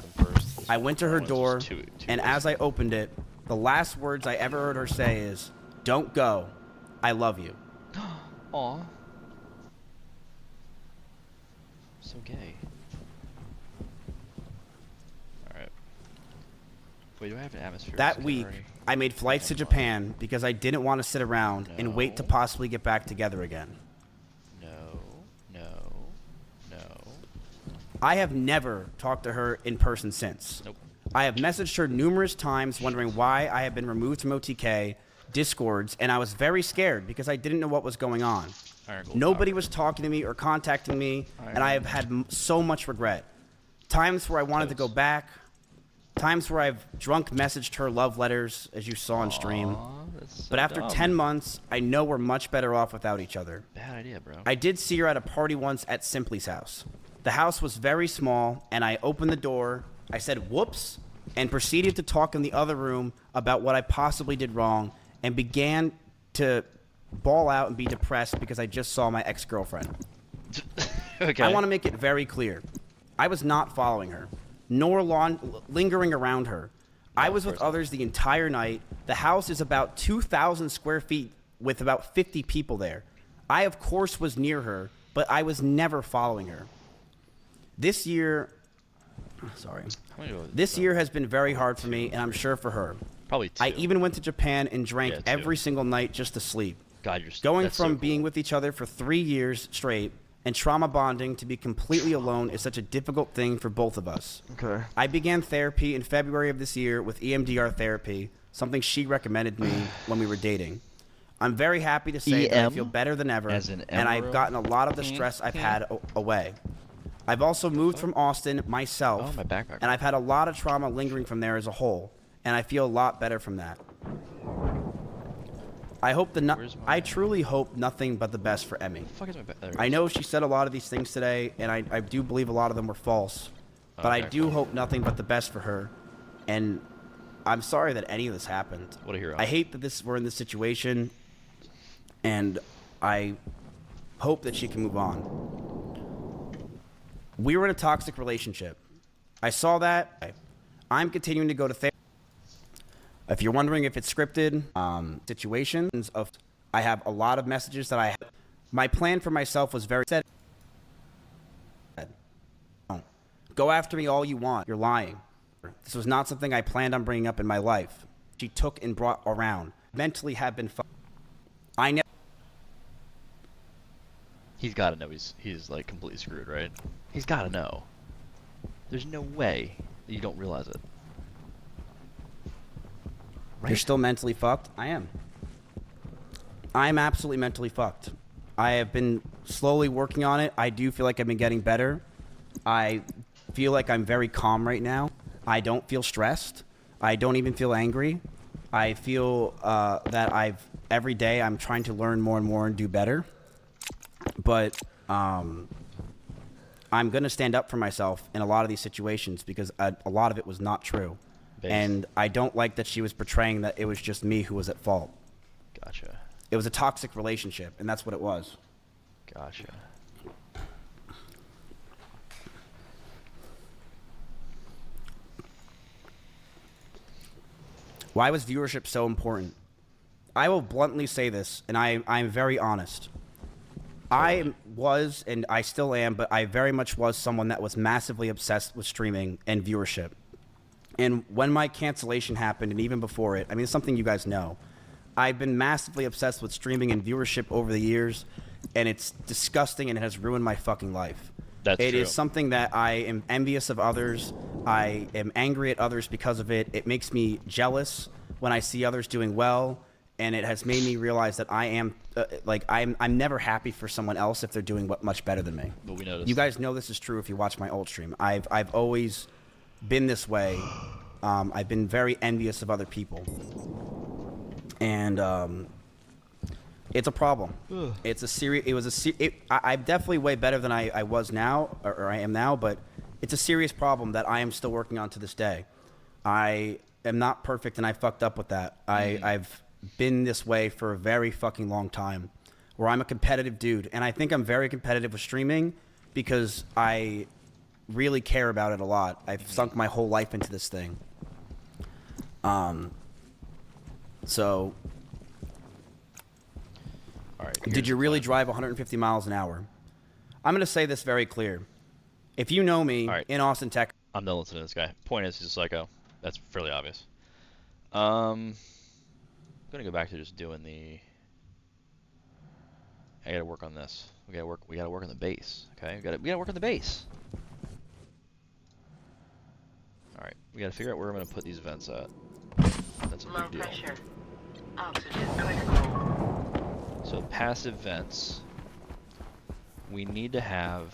I went to her door, and as I opened it, the last words I ever heard her say is, "Don't go. I love you." Aw. So gay. Alright. Wait, do I have an atmosphere? That week, I made flights to Japan because I didn't want to sit around and wait to possibly get back together again. No. I have never talked to her in person since. Nope. I have messaged her numerous times wondering why I have been removed from OTK, Discords, and I was very scared because I didn't know what was going on. Nobody was talking to me or contacting me, and I have had so much regret. Times where I wanted to go back, times where I've drunk messaged her love letters, as you saw on stream. But after 10 months, I know we're much better off without each other. Bad idea, bro. I did see her at a party once at Simply's house. The house was very small, and I opened the door, I said whoops, and proceeded to talk in the other room about what I possibly did wrong, and began to bawl out and be depressed because I just saw my ex-girlfriend. Okay. I want to make it very clear. I was not following her, nor lingering around her. I was with others the entire night. The house is about 2,000 square feet with about 50 people there. I, of course, was near her, but I was never following her. This year has been very hard for me, and I'm sure for her. Probably 2. I even went to Japan and drank Yeah, 2. every single night just to sleep. God, Going from being with each other for 3 years straight and trauma bonding to be completely alone is such a difficult thing for both of us. Okay. I began therapy in February of this year with EMDR therapy, something she recommended me when we were dating. I'm very happy to say that I feel better than ever, and I've gotten a lot of the stress I've had away. I've also moved from Austin myself, my backpack. and I've had a lot of trauma lingering from there as a whole, and I feel a lot better from that. I truly hope nothing but the best for Emmy. I know she said a lot of these things today, and I do believe a lot of them were false, but I do hope nothing but the best for her, and I'm sorry that any of this happened. What a hero. I hate that we're in this situation, and I hope that she can move on. We were in a toxic relationship. I saw that. I'm continuing to go to therapy. If you're wondering if it's scripted, situations of, I have a lot of messages that I have. My plan for myself was very set. Go after me all you want. You're lying. This was not something I planned on bringing up in my life. She took and brought around. Mentally have been. I never. He's got to know he's like completely screwed, right? He's got to know. There's no way that you don't realize it. Right? You're still mentally fucked? I am. I'm absolutely mentally fucked. I have been slowly working on it. I do feel like I've been getting better. I feel like I'm very calm right now. I don't feel stressed. I don't even feel angry. I feel that every day I'm trying to learn more and more and do better. But I'm going to stand up for myself in a lot of these situations because a lot of it was not true. And I don't like that she was portraying that it was just me who was at fault. Gotcha. It was a toxic relationship, and that's what it was. Gotcha. Why was viewership so important? I will bluntly say this, and I'm very honest. I was, and I still am, but I very much was someone that was massively obsessed with streaming and viewership. And when my cancellation happened, and even before it, I mean, it's something you guys know, I've been massively obsessed with streaming and viewership over the years, and it's disgusting and it has ruined my fucking life. That's It true. is something that I am envious of others. I am angry at others because of it. It makes me jealous when I see others doing well, and it has made me realize that I am I'm never happy for someone else if they're doing much better than me. But we noticed. You guys know this is true if you watch my old stream. I've always been this way. I've been very envious of other people, and it's a problem. It's a serious. It was a. I'm definitely way better than I was now, or I am now, but it's a serious problem that I am still working on to this day. I am not perfect, and I fucked up with that. I've been this way for a very fucking long time, where I'm a competitive dude, and I think I'm very competitive with streaming because I really care about it a lot. I've sunk my whole life into this thing. So, All right. did you really drive 150 miles an hour? I'm going to say this very clear. If you know me in Austin, Texas. I'm done listening to this guy. Point is, he's a psycho. That's fairly obvious. I'm gonna go back to just doing the. I gotta work on this. We gotta work on the base. Okay, we gotta work on the base. All right, we gotta figure out where I'm gonna put these vents at. That's a Low big deal. pressure. Oxygen critical. So passive vents. We need to have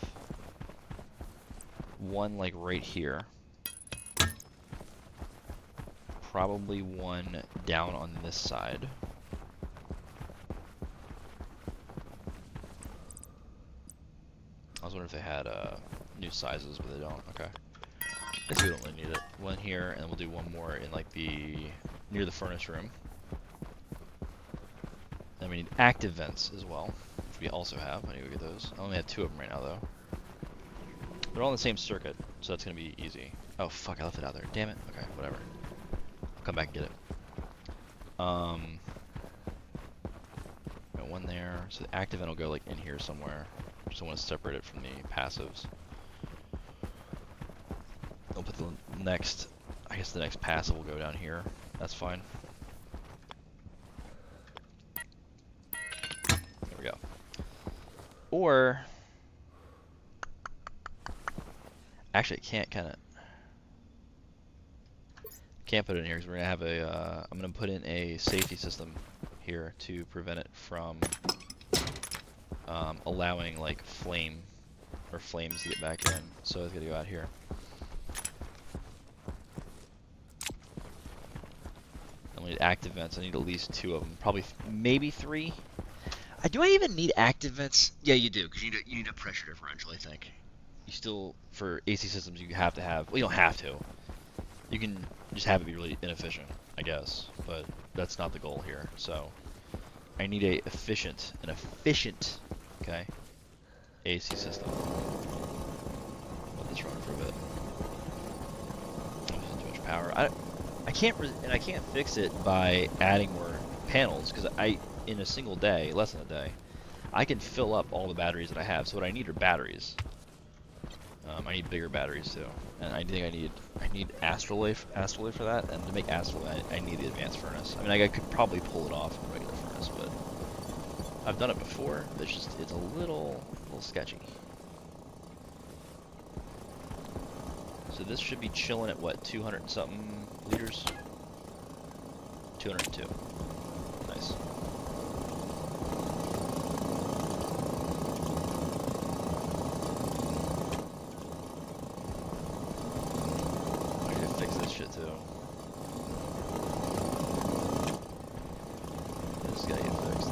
one like right here. Probably one down on this side. I was wondering if they had new sizes, but they don't. Okay. Guess we don't really need it. One here, and we'll do one more in like the near the furnace room. Then we need active vents as well, which we also have. I need to get those. I only have 2 of them right now though. They're all in the same circuit, so that's gonna be easy. Oh fuck! I left it out there. Damn it. Okay, whatever. Come back and get it. Got one there. So the active end will go like in here somewhere. Just want to separate it from the passives. I'll put the next. I guess the next passive will go down here. That's fine. There we go. Or actually, I can't put it in here because we're gonna have a. I'm gonna put in a safety system here to prevent it from allowing like flames to get back in. So it's gonna go out here. And we need active vents. I need at least 2 of them. Probably, maybe 3. Do I even need active vents? Yeah, you do, because you need a pressure differential. I think. You still, for AC systems, you have to have. Well, you don't have to. You can just have it be really inefficient, I guess, but that's not the goal here. So I need an efficient, okay, AC system. Let this run for a bit. I'm using too much power. I can't fix it by adding more panels because in a single day, less than a day, I can fill up all the batteries that I have. So what I need are batteries. I need bigger batteries too, and I think I need astrolabe for that, and to make astrolabe I need the advanced furnace. I mean, I could probably pull it off in a regular furnace, but I've done it before. It's a little sketchy. So this should be chilling at what, 200 and something liters? 202. Nice. Shit too. This is gonna get fixed.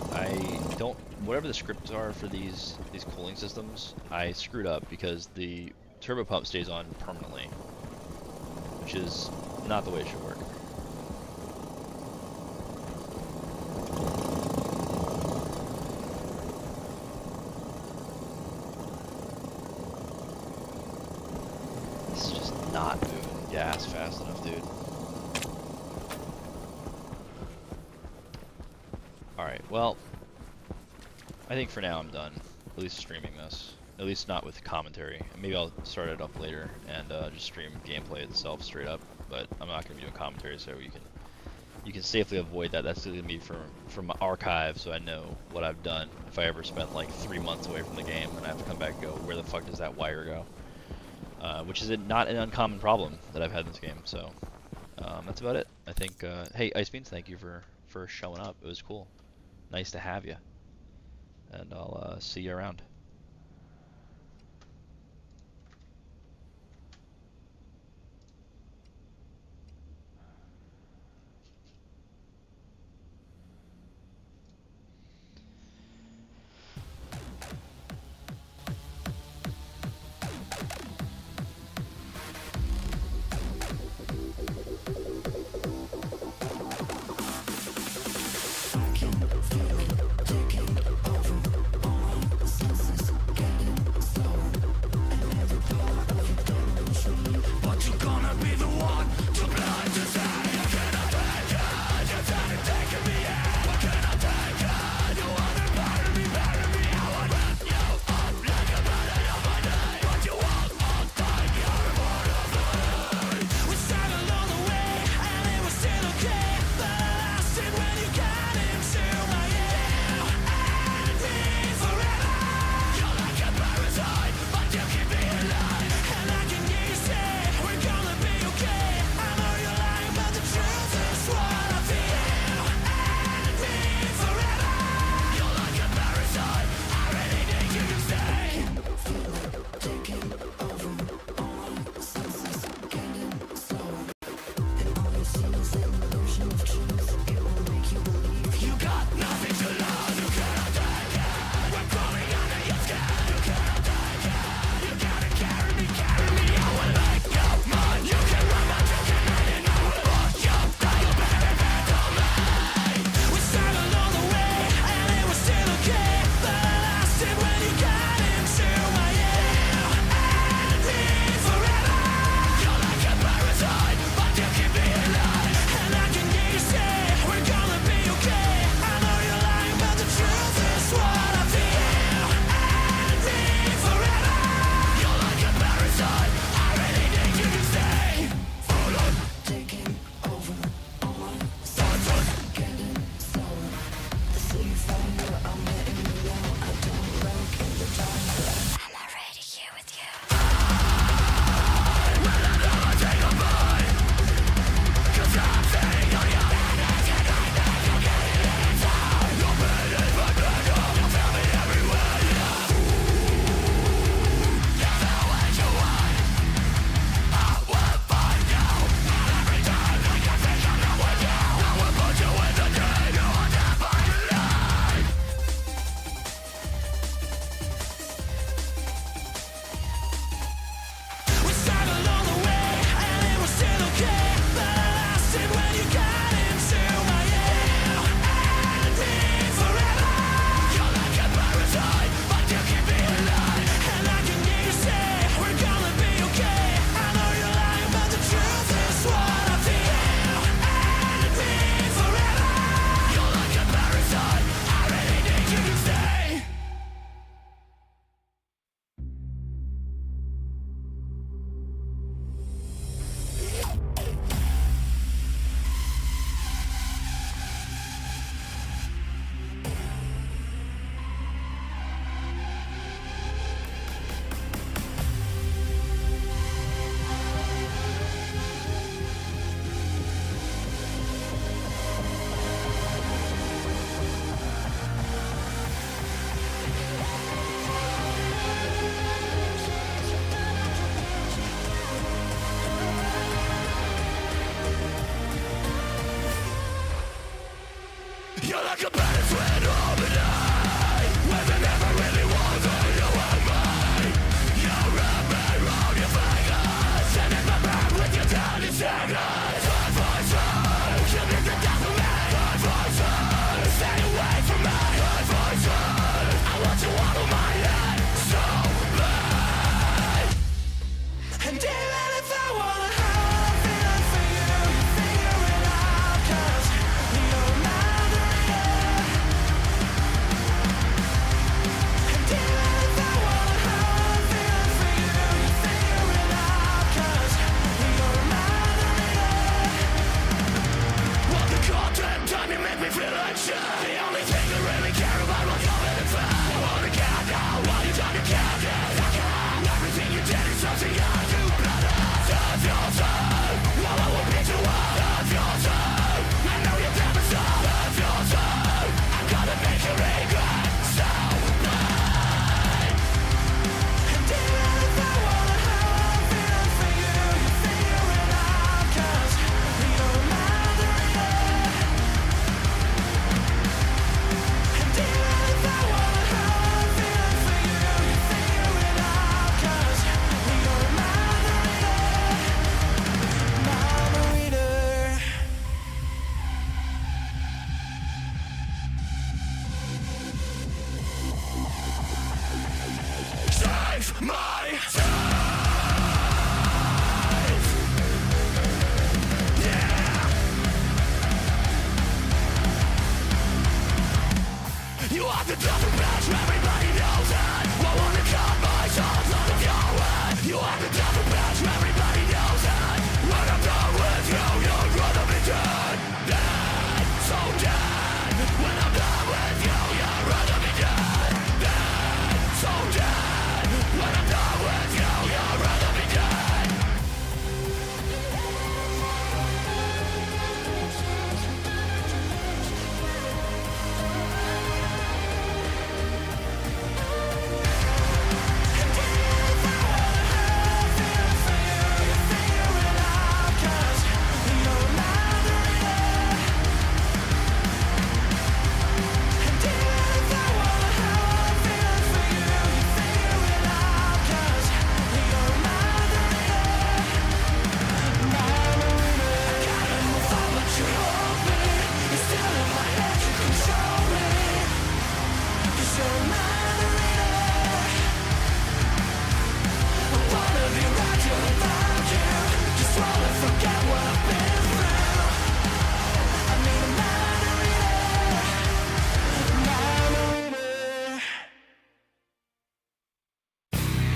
Whatever the scripts are for these cooling systems, I screwed up because the turbo pump stays on permanently, which is not the way it should work. This is just not moving gas fast enough, dude. Alright, well, I think for now I'm done. At least streaming this. At least not with commentary. Maybe I'll start it up later and just stream gameplay itself straight up. But I'm not going to be doing commentary, so you can you can safely avoid that. That's going to be from my archive, so I know what I've done. If I ever spent like 3 months away from the game and I have to come back and go, where the fuck does that wire go? Which is not an uncommon problem that I've had in this game. So that's about it. I think. Hey, Ice Beans, thank you for showing up. It was cool. Nice to have you. And I'll see you around.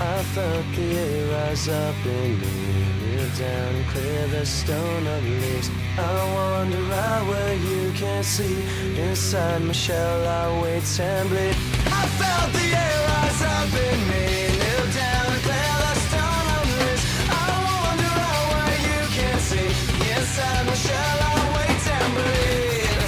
I felt the air rise up in me, kneel down and clear the stone of leaves. I wander out where you can't see. Inside my shell I wait and bleed. I felt the air rise up in me, kneel down and clear the stone of leaves. I wander out where you can't see. Inside my shell I wait and bleed.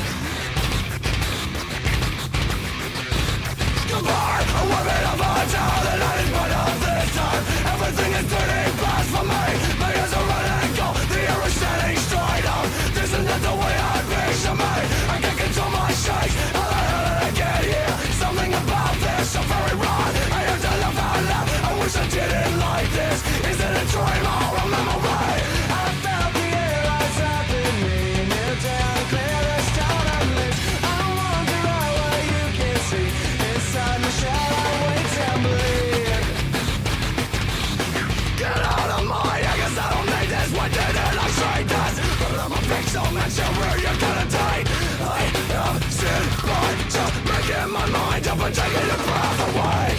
Goodbye, a woman of a town, the night is but of this time. Everything is turning fast for me. My ears are running cold, the air is standing straight up. This is not the way I picture me. I can't control my shakes. How the hell did I get here? Something about this so very wrong. I have to laugh out loud. I wish I didn't like this. Is it a dream or a memory? I felt the air rise up in me. Kneel down, clear the stone of lips. I wander out where you can see. Inside my shell I wait and bleed. Get out of my head, 'cause I don't need this. Why didn't I say this? But I'm a pixel man, so where you gonna take? I am sin by just making my mind up and taking the breath away.